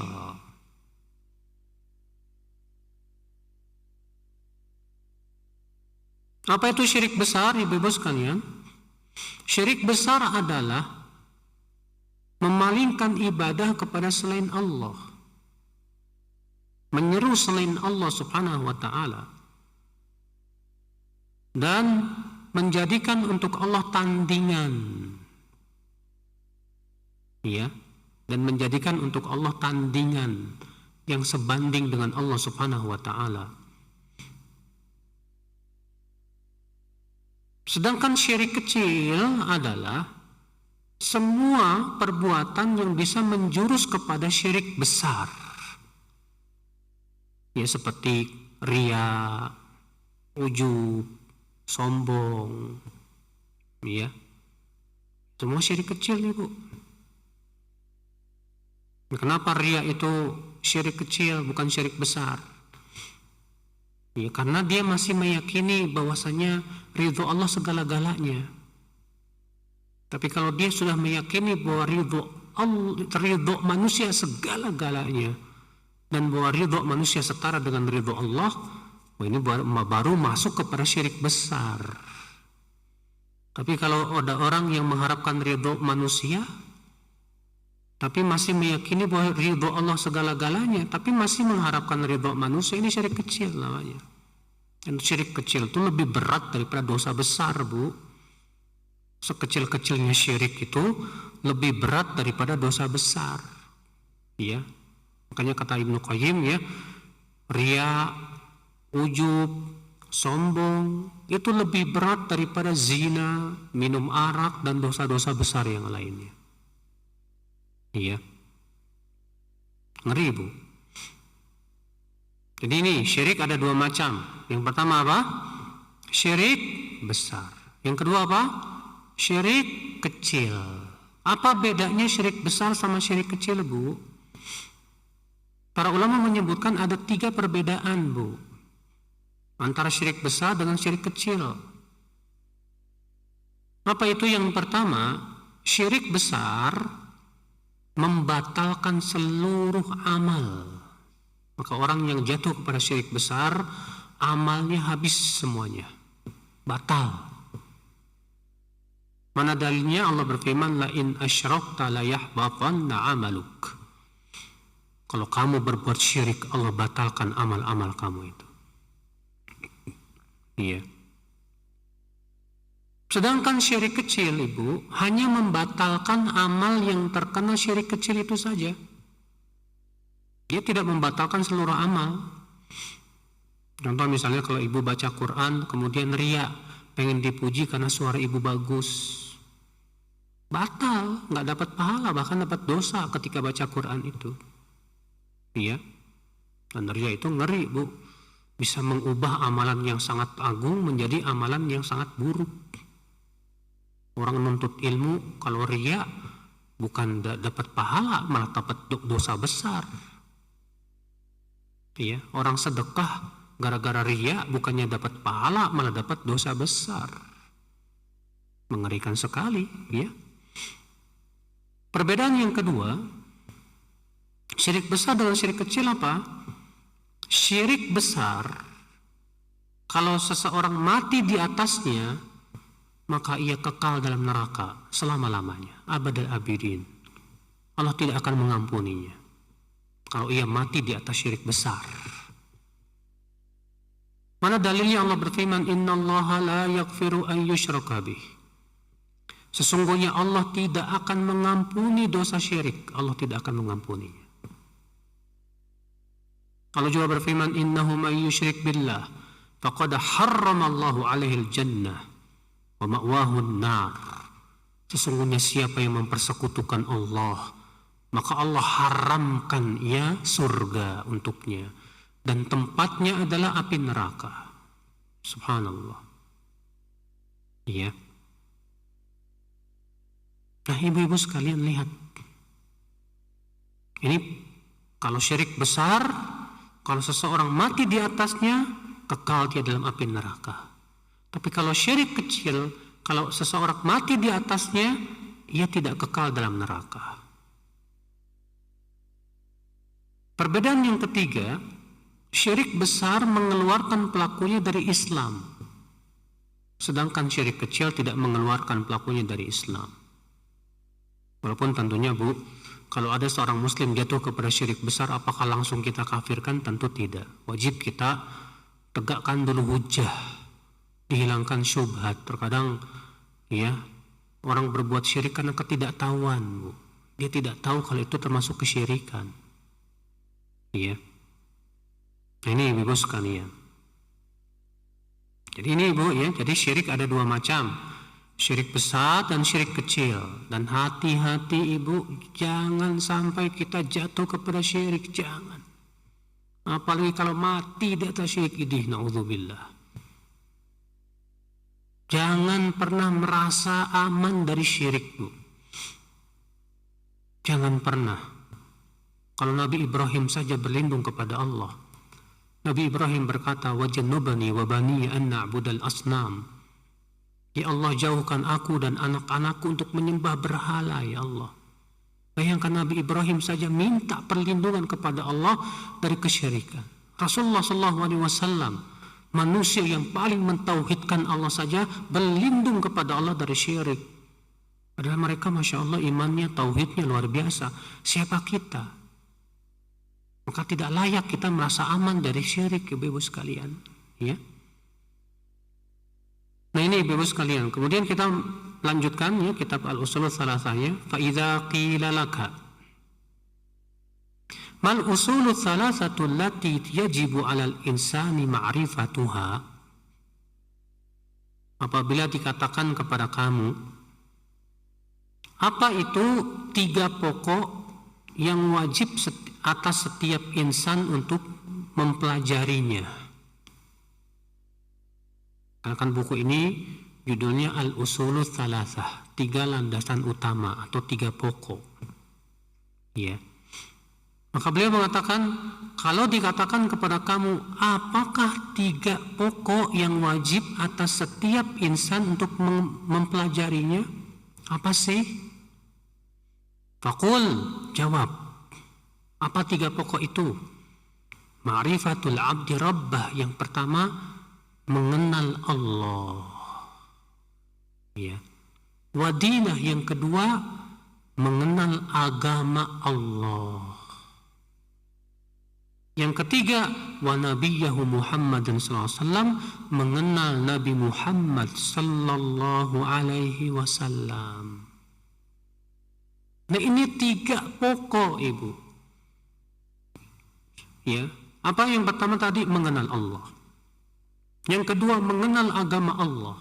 Apa itu syirik besar, ibu-ibu sekalian? Syirik besar adalah memalingkan ibadah kepada selain Allah, menyeru selain Allah Subhanahu wa taala, dan menjadikan untuk Allah tandingan. Ya, dan menjadikan untuk Allah tandingan yang sebanding dengan Allah Subhanahu wa taala. Sedangkan syirik kecil adalah semua perbuatan yang bisa menjurus kepada syirik besar. Ya, seperti riya, ujub, sombong. Ya. Semua syirik kecil, Ibu. Kenapa riya itu syirik kecil bukan syirik besar? Ya, karena dia masih meyakini bahwasanya ridho Allah segala-galanya. Tapi kalau dia sudah meyakini bahwa ridho manusia segala-galanya, dan bahwa ridho manusia setara dengan ridho Allah, ini baru masuk kepada syirik besar. Tapi kalau ada orang yang mengharapkan ridho manusia, tapi masih meyakini bahwa ridho Allah segala-galanya, tapi masih mengharapkan ridho manusia, ini syirik kecil namanya. Dan syirik kecil itu lebih berat daripada dosa besar, Bu. Sekecil-kecilnya syirik itu lebih berat daripada dosa besar. Ya. Makanya kata Ibnu Qayyim, ya, riya, ujub, sombong itu lebih berat daripada zina, minum arak, dan dosa-dosa besar yang lainnya. Iya. Ngeri, Bu. Jadi ini syirik ada dua macam. Yang pertama apa? Syirik besar. Yang kedua apa? Syirik kecil. Apa bedanya syirik besar sama syirik kecil, Bu? Para ulama menyebutkan ada 3 perbedaan, Bu, antara syirik besar dengan syirik kecil. Apa itu? Yang pertama, syirik besar membatalkan seluruh amal. Maka orang yang jatuh kepada syirik besar, amalnya habis semuanya, batal. Mana dalilnya? Allah berfirman, la in asyrakta la yahbatanna amaluk. Kalau kamu berbuat syirik, Allah batalkan amal-amal kamu itu. Iya. Sedangkan syirik kecil, Ibu, hanya membatalkan amal yang terkena syirik kecil itu saja. Dia tidak membatalkan seluruh amal. Contoh misalnya kalau Ibu baca Quran, kemudian riya, pengen dipuji karena suara Ibu bagus. Batal, nggak dapat pahala, bahkan dapat dosa ketika baca Quran itu. Iya. Dan riya itu ngeri, Bu. Bisa mengubah amalan yang sangat agung menjadi amalan yang sangat buruk. Orang menuntut ilmu, kalau riya bukan dapat pahala, malah dapat dosa besar. Iya, orang sedekah gara-gara riya bukannya dapat pahala, malah dapat dosa besar. Mengerikan sekali, ya. Perbedaan yang kedua, syirik besar dengan syirik kecil apa? Syirik besar, kalau seseorang mati di atasnya, maka ia kekal dalam neraka selama-lamanya, abadal abidin. Allah tidak akan mengampuninya kalau ia mati di atas syirik besar. Mana dalilnya? Allah berfirman, innallaha la yaghfiru an yushraka bih. Sesungguhnya Allah tidak akan mengampuni dosa syirik. Allah tidak akan mengampuninya. Allah juga berfirman, innahu man yusyrik billah faqad harramallahu alaihil jannah wa ma'wahun nar. Sesungguhnya siapa yang mempersekutukan Allah, maka Allah haramkan ia surga untuknya, dan tempatnya adalah api neraka. Subhanallah. Iya. Nah, ibu-ibu sekalian lihat. Ini kalau syirik besar, kalau seseorang mati di atasnya, kekal dia dalam api neraka. Tapi kalau syirik kecil, kalau seseorang mati di atasnya, ia tidak kekal dalam neraka. Perbedaan yang ketiga, syirik besar mengeluarkan pelakunya dari Islam. Sedangkan syirik kecil tidak mengeluarkan pelakunya dari Islam. Walaupun tentunya Bu, kalau ada seorang muslim jatuh kepada syirik besar, apakah langsung kita kafirkan? Tentu tidak. Wajib kita tegakkan dulu hujjah, dihilangkan syubhat. Terkadang ya, orang berbuat syirik karena ketidaktahuan, Bu. Dia tidak tahu kalau itu termasuk kesyirikan. Ya. Nah, ini Ibu sekalian. Jadi ini Bu ya, jadi syirik ada dua macam. Syirik besar dan syirik kecil. Dan hati-hati Ibu, jangan sampai kita jatuh kepada syirik, jangan. Apalagi kalau mati di atas syirik ini, na'udzubillah. Jangan pernah merasa aman dari syirik, Bu. Jangan pernah. Kalau Nabi Ibrahim saja berlindung kepada Allah. Nabi Ibrahim berkata, "Wajannubani wa bani an na'budal asnam." Ya Allah, jauhkan aku dan anak-anakku untuk menyembah berhala, ya Allah. Bayangkan Nabi Ibrahim saja minta perlindungan kepada Allah dari kesyirikan. Rasulullah SAW, manusia yang paling mentauhidkan Allah saja, berlindung kepada Allah dari syirik. Padahal mereka Masya Allah imannya, tauhidnya luar biasa. Siapa kita? Maka tidak layak kita merasa aman dari syirik, ibu-ibu sekalian. Ya. Nah ini ibu-ibu sekalian. Kemudian kita lanjutkan ya, kitab Al-Usulul Salasahnya. فَإِذَا قِيلَ لَكَ مَا الْأُصُولُ الثَّلَاثَةُ الَّتِي يَجِبُ عَلَى الْإِنسَانِ مَعْرِفَتُهَا. Apabila dikatakan kepada kamu, apa itu 3 pokok yang wajib atas setiap insan untuk mempelajarinya? Karena buku ini judulnya Al-Usulul Thalathah, 3 landasan utama atau 3 pokok. Ya. Maka beliau mengatakan, kalau dikatakan kepada kamu, apakah 3 pokok yang wajib atas setiap insan untuk mempelajarinya? Apa sih? Faqul, jawab. Apa 3 pokok itu? Ma'rifatul abdi rabbah, yang pertama mengenal Allah. Ya. Wadinah, yang kedua mengenal agama Allah. Yang ketiga, wa nabiyahu Muhammadin sallallahu alaihi wasallam, mengenal Nabi Muhammad sallallahu alaihi wasallam. Nah ini 3 pokok ibu. Ya, apa yang pertama tadi? Mengenal Allah. Yang kedua mengenal agama Allah.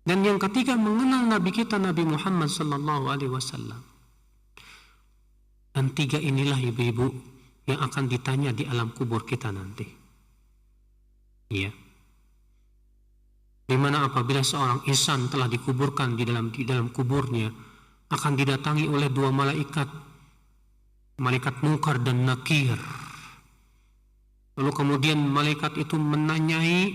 Dan yang ketiga mengenal Nabi kita Nabi Muhammad sallallahu alaihi wasallam. Dan 3 inilah ibu-ibu yang akan ditanya di alam kubur kita nanti. Ya. Dimana apabila seorang insan telah dikuburkan di dalam kuburnya, akan didatangi oleh 2 malaikat, malaikat Munkar dan Nakir. Lalu kemudian malaikat itu menanyai,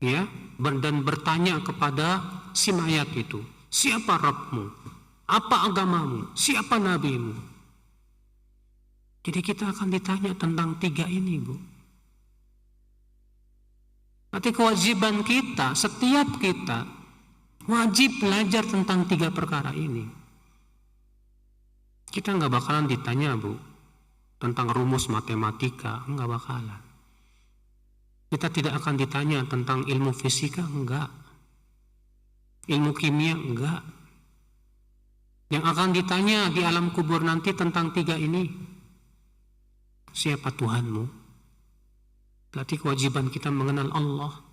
ya, dan bertanya kepada si mayat itu, siapa Rabbmu? Apa agamamu? Siapa nabimu? Jadi kita akan ditanya tentang 3 ini, Bu. Berarti kewajiban kita, setiap kita wajib belajar tentang 3 perkara ini. Kita nggak bakalan ditanya, Bu, tentang rumus matematika, nggak bakalan. Kita tidak akan ditanya tentang ilmu fisika, enggak. Ilmu kimia, enggak. Yang akan ditanya di alam kubur nanti tentang 3 ini. Siapa Tuhanmu? Berarti kewajiban kita mengenal Allah.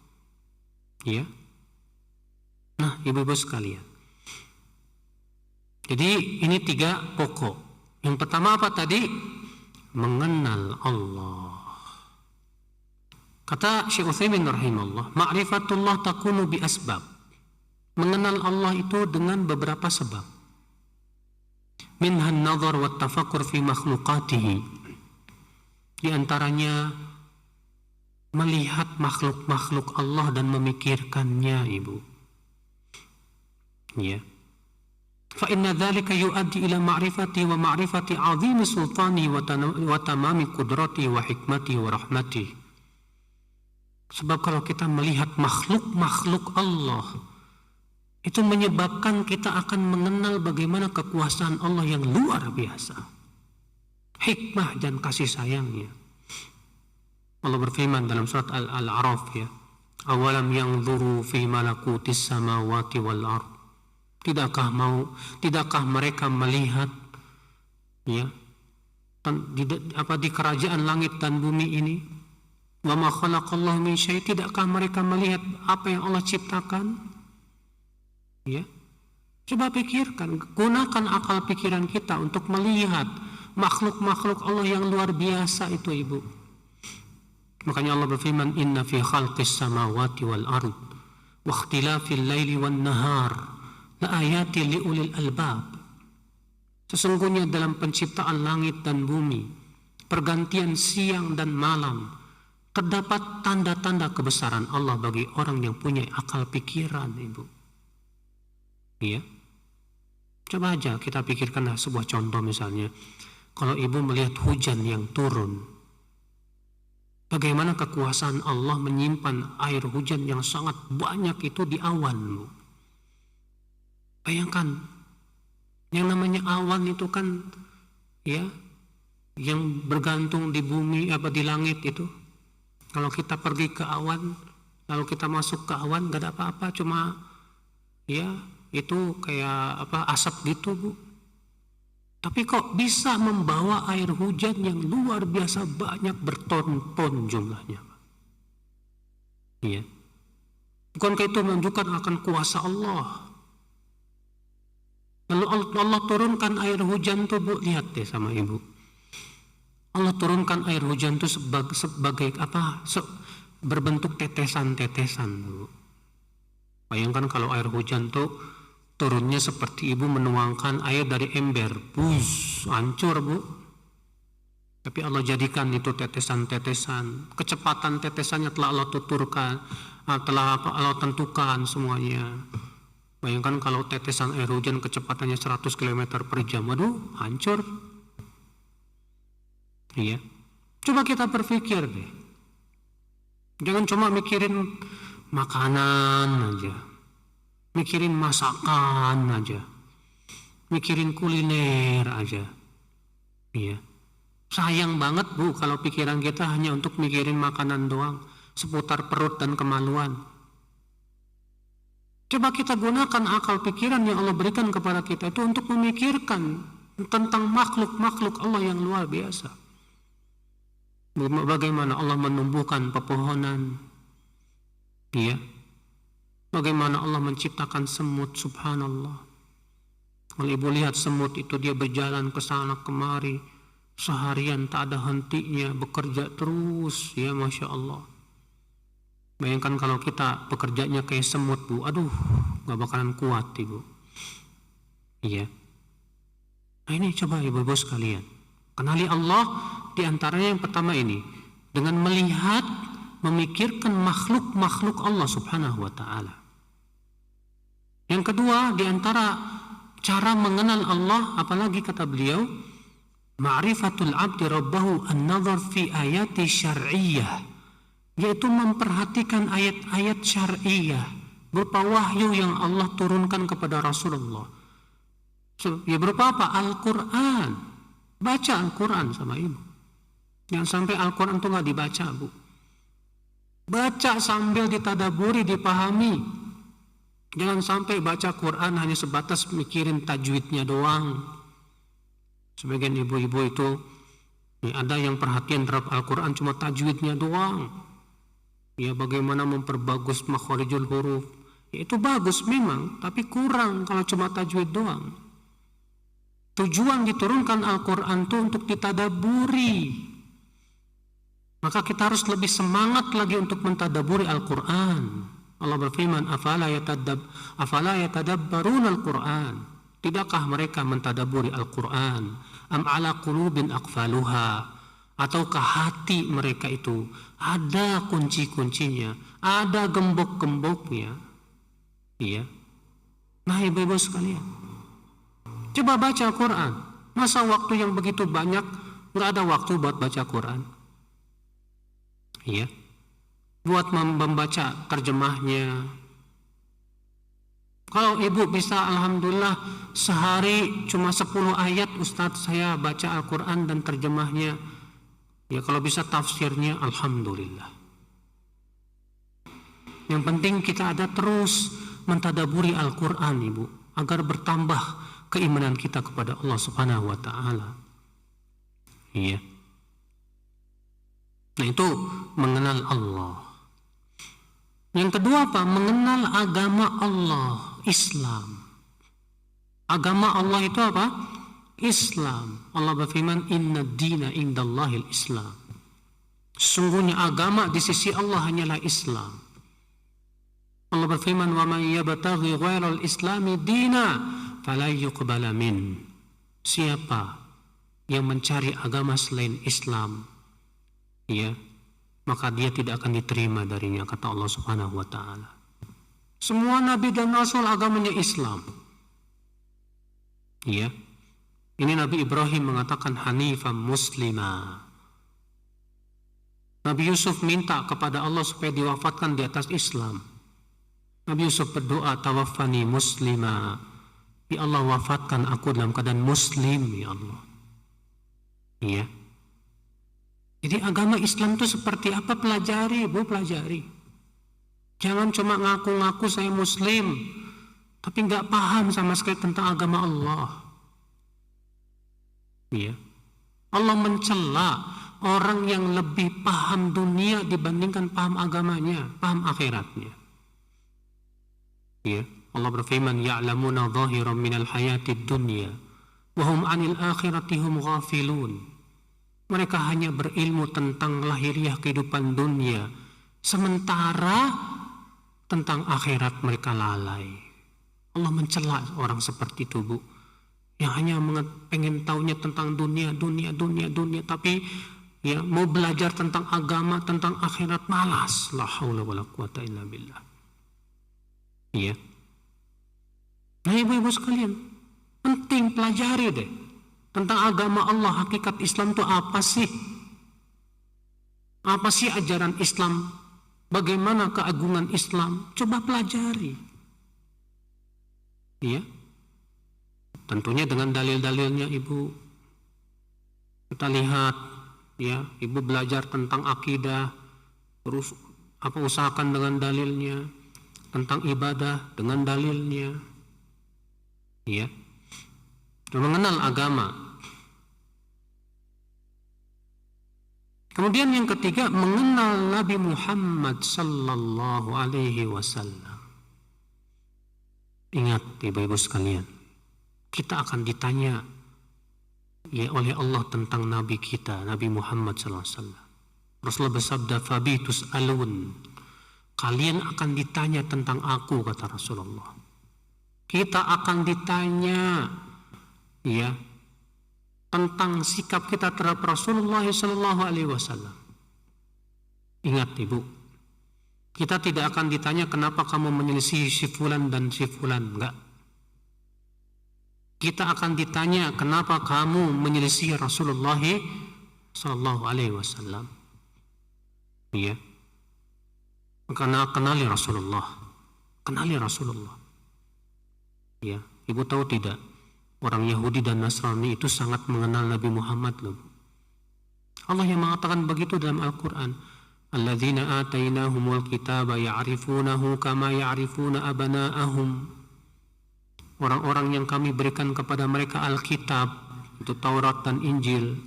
Ya. Nah, ibu-ibu sekalian. Jadi ini 3 pokok. Yang pertama apa tadi? Mengenal Allah. Kata Syekh Utsaimin rahimahullah, ma'rifatullah takunu bi asbab. Mengenal Allah itu dengan beberapa sebab. Minhan nazar wa tafakkur fi makhluqatihi. Di antaranya melihat makhluk-makhluk Allah dan memikirkannya, ibu. Ya. Fa inna dzalika yuaddi ila ma'rifati wa ma'rifati 'azimi sultani wa tamami qudrati wa hikmati wa rahmati. Sebab kalau kita melihat makhluk-makhluk Allah, itu menyebabkan kita akan mengenal bagaimana kekuasaan Allah yang luar biasa. Hikmah dan kasih sayangnya. Allah berfirman dalam surat Al-A'raf, ya, awalam yanzuru fi malakutis samawati wal ard. Tidakkah mereka melihat, ya, di kerajaan langit dan bumi ini? Wa ma khalaqallahu min syai'. Tidakkah mereka melihat apa yang Allah ciptakan? Ya. Coba pikirkan, gunakan akal pikiran kita untuk melihat makhluk-makhluk Allah yang luar biasa itu, Ibu. Makanya Allah berfirman, inna fi khalqis samawati wal ard wa ikhtilafil laili wan nahar la ayati liulil albab. Sesungguhnya dalam penciptaan langit dan bumi, pergantian siang dan malam, terdapat tanda-tanda kebesaran Allah bagi orang yang punya akal pikiran, Ibu. Iya. Coba aja kita pikirkanlah sebuah contoh, misalnya kalau Ibu melihat hujan yang turun, bagaimana kekuasaan Allah menyimpan air hujan yang sangat banyak itu di awan. Bayangkan, yang namanya awan itu kan, ya, yang bergantung di bumi, di langit itu. Kalau kita pergi ke awan, lalu kita masuk ke awan, gak ada apa-apa, cuma, ya, itu kayak asap gitu, Bu. Tapi kok bisa membawa air hujan yang luar biasa banyak, berton-ton jumlahnya. Iya. Bukankah itu menunjukkan akan kuasa Allah? Lalu Allah turunkan air hujan tuh, Bu, lihat deh sama Ibu. Allah turunkan air hujan tuh sebagai berbentuk tetesan-tetesan, Bu. Bayangkan kalau air hujan tuh turunnya seperti Ibu menuangkan air dari ember, hancur, Bu. Tapi Allah jadikan itu tetesan-tetesan. Kecepatan tetesannya telah Allah tuturkan, telah Allah tentukan semuanya. Bayangkan kalau tetesan air hujan kecepatannya 100 km per jam, aduh, hancur. Iya. Coba kita berpikir deh. Jangan cuma mikirin makanan aja, mikirin masakan aja, mikirin kuliner aja. Iya. Sayang banget, Bu, kalau pikiran kita hanya untuk mikirin makanan doang, seputar perut dan kemaluan. Coba kita gunakan akal pikiran yang Allah berikan kepada kita itu untuk memikirkan tentang makhluk-makhluk Allah yang luar biasa. Bagaimana Allah menumbuhkan pepohonan, ya. Bagaimana Allah menciptakan semut, subhanallah. Kalau Ibu lihat semut itu, dia berjalan ke sana kemari seharian tak ada hentinya, bekerja terus, ya, Masya Allah. Bayangkan kalau kita bekerjanya kayak semut, Bu, aduh, gak bakalan kuat, Ibu. Iya. Nah, ini coba Ibu-ibu sekalian, kenali Allah diantaranya yang pertama ini, dengan melihat, memikirkan makhluk-makhluk Allah subhanahu wa ta'ala. Yang kedua, diantara cara mengenal Allah, apalagi kata beliau, ma'rifatul abdi rabbahu an-nazar fi ayati syar'iyyah, yaitu memperhatikan ayat-ayat syar'iyah berupa wahyu yang Allah turunkan kepada Rasulullah. Ya, berupa apa? Al-Quran. Baca Al-Quran sama Ibu. Jangan sampai Al-Quran itu gak dibaca, Bu. Baca sambil ditadaburi, dipahami. Jangan sampai baca Quran hanya sebatas mikirin tajwidnya doang. Sebagian ibu-ibu itu, ada yang perhatian terhadap Al-Quran cuma tajwidnya doang. Ya, bagaimana memperbagus makhorijul huruf. Ya, itu bagus memang, tapi kurang kalau cuma tajwid doang. Tujuan diturunkan Al-Quran itu untuk ditadaburi. Maka kita harus lebih semangat lagi untuk mentadaburi Al-Quran. Allah berfirman, afala yatadabbarun Al-Quran. Tidakkah mereka mentadaburi Al-Quran? Am ala qulubin aqfaluha. Ataukah hati mereka itu ada kunci-kuncinya, ada gembok-gemboknya. Iya. Nah, ibu-ibu sekalian, coba baca Quran. Masa waktu yang begitu banyak gak ada waktu buat baca Quran? Iya. buat membaca terjemahnya. Kalau ibu bisa, alhamdulillah, sehari cuma 10 ayat Ustadz saya baca Al-Quran dan terjemahnya. Ya kalau bisa tafsirnya, alhamdulillah. Yang penting kita ada terus mentadaburi Al-Quran, ibu, agar bertambah keimanan kita kepada Allah Subhanahu wa Ta'ala. Iya. Nah, itu mengenal Allah. Yang kedua apa? Mengenal agama Allah, Islam. Agama Allah itu apa? Islam. Allah berfirman, "Inna dina indallahil Islam." Sungguhnya agama di sisi Allah hanyalah Islam. Allah berfirman, "Wa man yabtaghi ghairal islami dina fala yuqbala min." Siapa yang mencari agama selain Islam, ya, maka dia tidak akan diterima darinya, kata Allah Subhanahu wa Ta'ala. Semua nabi dan rasul agamanya Islam. Ya. Ini Nabi Ibrahim mengatakan hanifan muslima. Nabi Yusuf minta kepada Allah supaya diwafatkan di atas Islam. Nabi Yusuf berdoa, tawaffani muslima. Ya Allah, wafatkan aku dalam keadaan muslim, ya Allah. Iya. Jadi agama Islam itu seperti apa? Pelajari, Bu, pelajari. Jangan cuma ngaku-ngaku saya muslim, tapi nggak paham sama sekali tentang agama Allah. Iya. Allah mencela orang yang lebih paham dunia dibandingkan paham agamanya, paham akhiratnya. Iya. Allah berfirman, ya'lamuna zahiran minal hayatid dunya wa hum 'anil akhirati hum ghafilun. Mereka hanya berilmu tentang lahiriah kehidupan dunia, sementara tentang akhirat mereka lalai. Allah mencela orang seperti itu, Bu, yang hanya pengen taunya tentang dunia, tapi ya mau belajar tentang agama, tentang akhirat malas. La haula wala quwata illa billah. Iya. Nah, ibu-ibu sekalian, penting pelajari deh tentang agama Allah, hakikat Islam itu apa sih? Apa sih ajaran Islam? Bagaimana keagungan Islam? Coba pelajari. Iya. Tentunya dengan dalil-dalilnya, Ibu. Kita lihat, ya, Ibu belajar tentang akidah, terus usahakan dengan dalilnya, tentang ibadah dengan dalilnya. Iya. Mengenal agama. Kemudian yang ketiga, mengenal Nabi Muhammad sallallahu alaihi wasallam. Ingat, ibu-ibu sekalian, kita akan ditanya ya oleh Allah tentang Nabi kita, Nabi Muhammad sallallahu alaihi wasallam. Rasulullah bersabda, "Fabitus alun." Kalian akan ditanya tentang aku, kata Rasulullah. Kita akan ditanya ya tentang sikap kita terhadap Rasulullah sallallahu alaihi wasallam. Ingat, Ibu, kita tidak akan ditanya kenapa kamu menyelisih si fulan dan si fulan, enggak. Kita akan ditanya kenapa kamu menyelisih Rasulullah sallallahu alaihi wasallam. Iya. Karena kenali Rasulullah. Kenali Rasulullah. Ya, Ibu tahu tidak? Orang Yahudi dan Nasrani itu sangat mengenal Nabi Muhammad loh. Allah yang mengatakan begitu dalam Al-Quran. Alladzina atainahumul kitaba ya'rifunahu kama ya'rifuna abana'ahum. Orang-orang yang kami berikan kepada mereka Alkitab, itu Taurat dan Injil,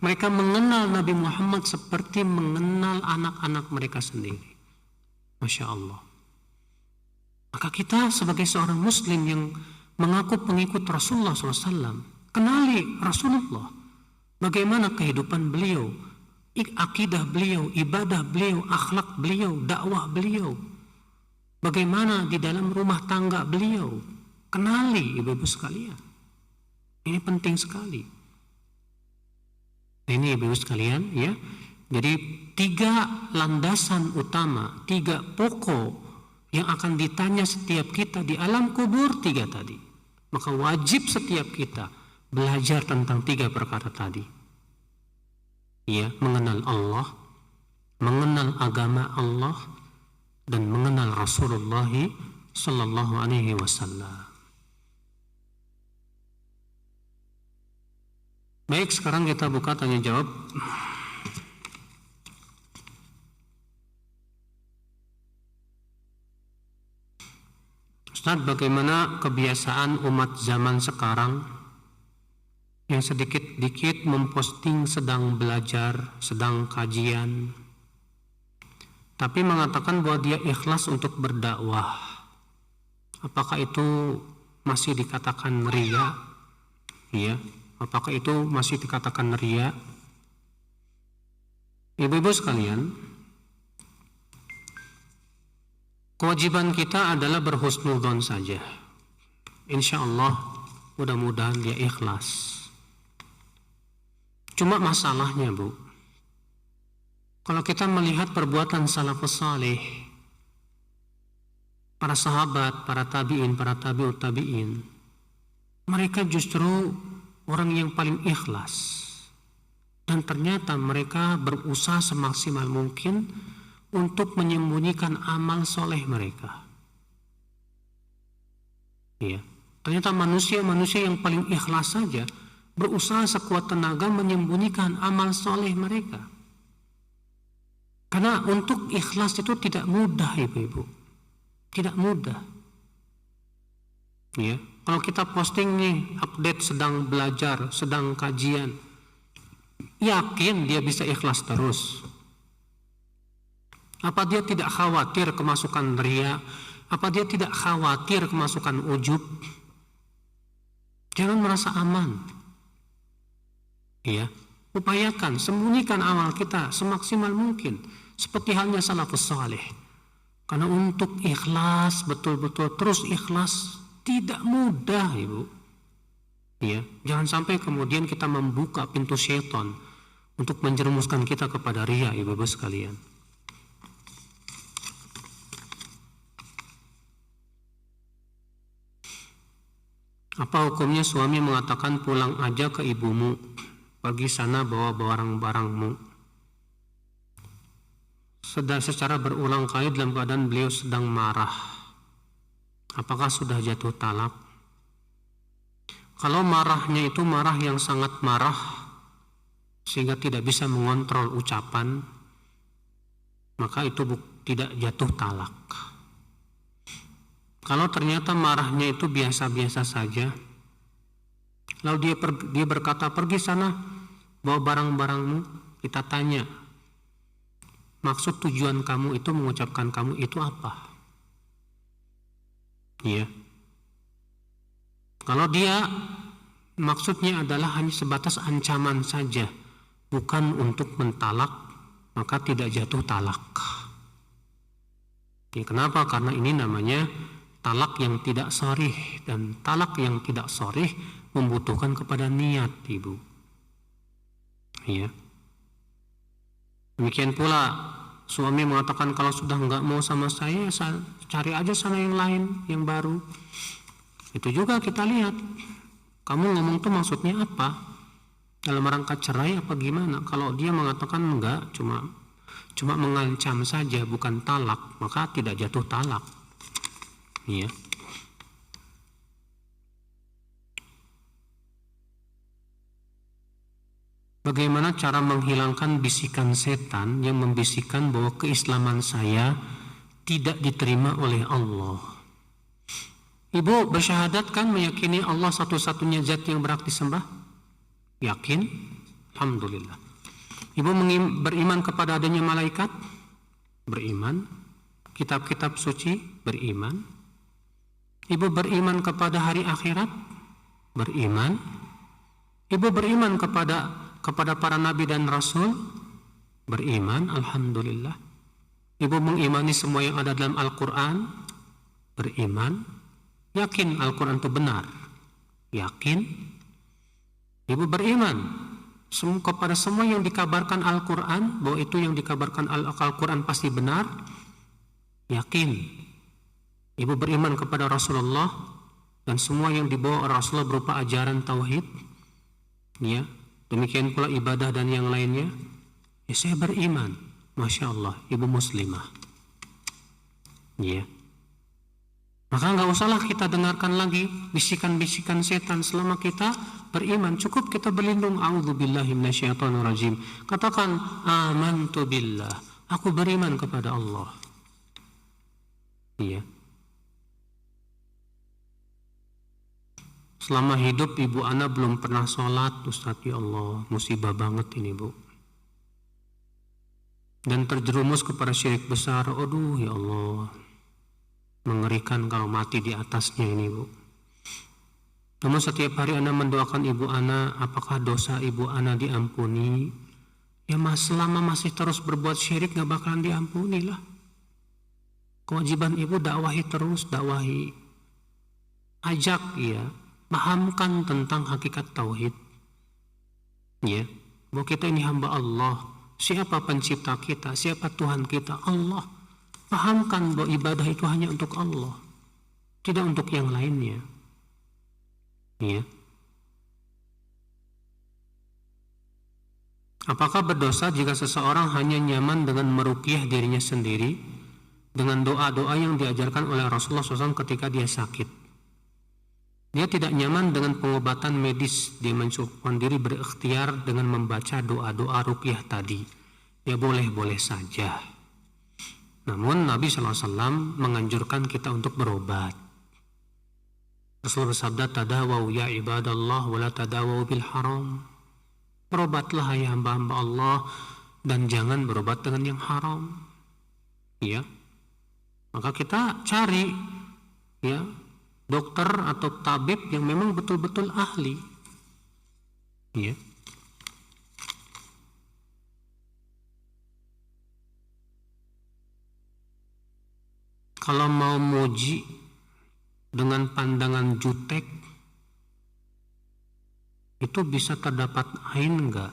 mereka mengenal Nabi Muhammad seperti mengenal anak-anak mereka sendiri. Masya Allah. Maka kita sebagai seorang Muslim yang mengaku pengikut Rasulullah SAW, kenali Rasulullah, bagaimana kehidupan beliau, akidah beliau, ibadah beliau, akhlak beliau, dakwah beliau, bagaimana di dalam rumah tangga beliau. Kenali, ibu-ibu sekalian. Ini penting sekali. Ini ibu-ibu sekalian, ya. Jadi 3 landasan utama, 3 pokok yang akan ditanya setiap kita di alam kubur, 3 tadi. Maka wajib setiap kita belajar tentang 3 perkara tadi. Ya, mengenal Allah, mengenal agama Allah dan mengenal Rasulullah sallallahu alaihi wasallam. Baik, sekarang kita buka tanya jawab. Ustaz, bagaimana kebiasaan umat zaman sekarang yang sedikit-dikit memposting sedang belajar, sedang kajian, tapi mengatakan bahwa dia ikhlas untuk berdakwah? Apakah itu masih dikatakan riya? Ya, apakah itu masih dikatakan riya? Ibu-ibu sekalian, kewajiban kita adalah berhusnudzon saja. Insya Allah mudah-mudahan dia ikhlas. Cuma masalahnya, Bu, kalau kita melihat perbuatan salafus saleh, para sahabat, para tabi'in, para tabi'ut tabi'in, mereka justru orang yang paling ikhlas. Dan ternyata mereka berusaha semaksimal mungkin untuk menyembunyikan amal soleh mereka. Ya, ternyata manusia-manusia yang paling ikhlas saja berusaha sekuat tenaga menyembunyikan amal soleh mereka. Karena untuk ikhlas itu tidak mudah, ibu-ibu. Tidak mudah. Ya, kalau kita posting nih, update sedang belajar, sedang kajian, yakin dia bisa ikhlas terus? Apa dia tidak khawatir kemasukan riya? Apa dia tidak khawatir kemasukan ujub? Jangan merasa aman. Ya, upayakan sembunyikan amal kita semaksimal mungkin, seperti halnya salafus saleh. Karena untuk ikhlas, betul-betul terus ikhlas tidak mudah, ibu. Ya, jangan sampai kemudian kita membuka pintu syaitan untuk menjerumuskan kita kepada riya, ibu-ibu sekalian. Apa hukumnya suami mengatakan pulang aja ke ibumu, pergi sana bawa barang-barangmu? Secara berulang kali dalam keadaan beliau sedang marah. Apakah sudah jatuh talak? Kalau marahnya itu marah yang sangat marah sehingga tidak bisa mengontrol ucapan, maka itu tidak jatuh talak. Kalau ternyata marahnya itu biasa-biasa saja, lalu dia berkata pergi sana bawa barang-barangmu, kita tanya, maksud tujuan kamu itu mengucapkan kamu itu apa? Ya. Kalau dia maksudnya adalah hanya sebatas ancaman saja, bukan untuk mentalak, maka tidak jatuh talak. Ya, kenapa? Karena ini namanya talak yang tidak sharih, dan talak yang tidak sharih membutuhkan kepada niat, ibu. Ya. Demikian pula suami mengatakan kalau sudah nggak mau sama saya cari aja sana yang lain, yang baru. Itu juga kita lihat, kamu ngomong tuh maksudnya apa? Dalam rangka cerai apa gimana? Kalau dia mengatakan enggak, cuma mengancam saja, bukan talak, maka tidak jatuh talak. Iya. Bagaimana cara menghilangkan bisikan setan yang membisikkan bahwa keislaman saya tidak diterima oleh Allah? Ibu bersyahadat kan, meyakini Allah satu-satunya zat yang berhak disembah? Yakin? Alhamdulillah. Ibu beriman kepada adanya malaikat? Beriman. Kitab-kitab suci? Beriman. Ibu beriman kepada hari akhirat? Beriman. Ibu beriman kepada para nabi dan rasul? Beriman, alhamdulillah. Ibu mengimani semua yang ada dalam Al-Quran? Beriman. Yakin Al-Quran itu benar? Yakin. Ibu beriman kepada semua yang dikabarkan Al-Quran, bahwa itu yang dikabarkan Al-Quran pasti benar? Yakin. Ibu beriman kepada Rasulullah dan semua yang dibawa oleh Rasulullah berupa ajaran tauhid. Ya, demikian pula ibadah dan yang lainnya. Ya, saya beriman. Masya Allah, ibu muslimah. Ya. Maka nggak usahlah kita dengarkan lagi bisikan-bisikan setan selama kita beriman. Cukup kita berlindung. A'udzubillahi minasyaitonirrajim. Katakan amantu billah. Aku beriman kepada Allah. Iya. Selama hidup ibu ana belum pernah sholat, Ustaz, ya Allah, musibah banget ini, Bu. Dan terjerumus kepada syirik besar. Aduh, ya Allah. Mengerikan kalau mati di atasnya ini, Bu. Namun setiap hari ana mendoakan ibu ana, apakah dosa ibu ana diampuni? Ya mas, selama masih terus berbuat syirik gak bakalan diampuni lah. Kewajiban ibu dakwahi terus, dakwahi. Ajak ya, pahamkan tentang hakikat tauhid. Ya, bahwa kita ini hamba Allah. Siapa pencipta kita? Siapa Tuhan kita? Allah. Pahamkan bahwa ibadah itu hanya untuk Allah, tidak untuk yang lainnya. Ya. Apakah berdosa jika seseorang hanya nyaman dengan meruqyah dirinya sendiri dengan doa-doa yang diajarkan oleh Rasulullah SAW ketika dia sakit? Dia tidak nyaman dengan pengobatan medis, dia mencukupkan diri berikhtiar dengan membaca doa-doa ruqyah tadi. Ya boleh-boleh saja. Namun Nabi SAW menganjurkan kita untuk berobat. Rasulullah bersabda, tadawau ya ibadallah wala tadawau bil haram. Berobatlah ya hamba-hamba Allah dan jangan berobat dengan yang haram. Ya. Maka kita cari ya dokter atau tabib yang memang betul-betul ahli. Ya. Kalau mau muji dengan pandangan jutek, itu bisa terdapat ain enggak?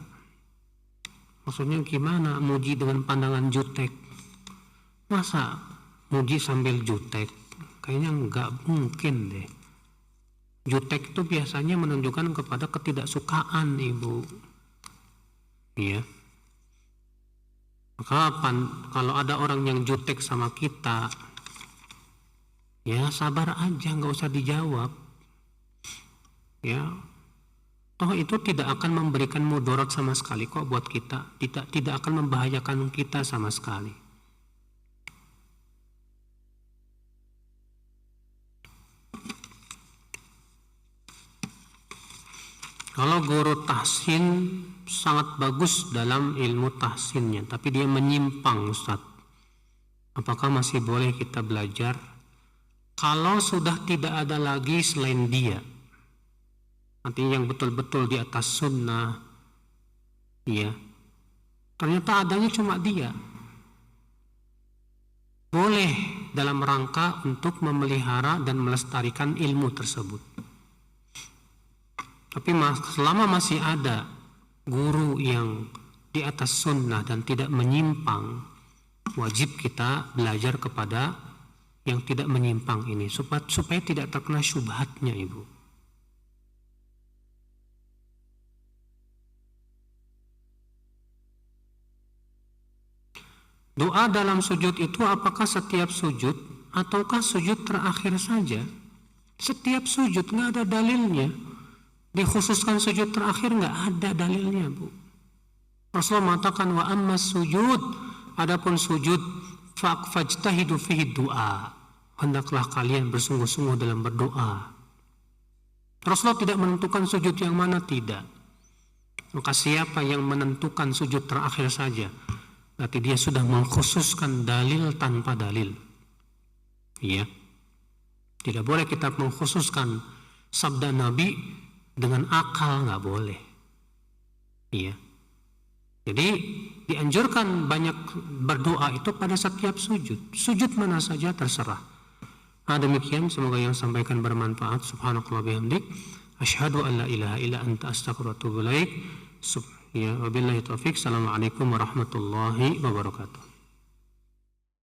Maksudnya gimana muji dengan pandangan jutek? Masa muji sambil jutek? Kayaknya enggak mungkin deh. Jutek itu biasanya menunjukkan kepada ketidaksukaan, Ibu. Iya. Maka kalau ada orang yang jutek sama kita, ya sabar aja, nggak usah dijawab. Ya, toh itu tidak akan memberikan mudarat sama sekali kok buat kita. Tidak akan membahayakan kita sama sekali. Kalau guru tahsin sangat bagus dalam ilmu tahsinnya, tapi dia menyimpang, Ustaz. Apakah masih boleh kita belajar? Kalau sudah tidak ada lagi selain dia, artinya yang betul-betul di atas sunnah, ya, ternyata adanya cuma dia, boleh dalam rangka untuk memelihara dan melestarikan ilmu tersebut. Tapi selama masih ada guru yang di atas sunnah dan tidak menyimpang, wajib kita belajar kepada yang tidak menyimpang ini supaya tidak terkena syubhatnya, Ibu. Doa dalam sujud itu apakah setiap sujud ataukah sujud terakhir saja? Setiap sujud, nggak ada dalilnya. Dikhususkan sujud terakhir, nggak ada dalilnya, Bu. Rasulullah mengatakan wa amma sujud, adapun sujud fajtahidu fihi du'a, hendaklah kalian bersungguh-sungguh dalam berdoa. Rasulullah tidak menentukan sujud yang mana, tidak. Maka siapa yang menentukan sujud terakhir saja, berarti dia sudah mengkhususkan dalil tanpa dalil. Iya. Tidak boleh kita mengkhususkan sabda Nabi dengan akal, nggak boleh. Iya. Jadi dianjurkan banyak berdoa itu pada setiap sujud. Sujud mana saja terserah. Demikian, semoga yang sampaikan bermanfaat. Subhanakallah bihamdik, asyhadu an la ilaha illa anta astaghfiruka wa atubu ilaik. Ya, wabillahi taufik. Assalamualaikum warahmatullahi wabarakatuh.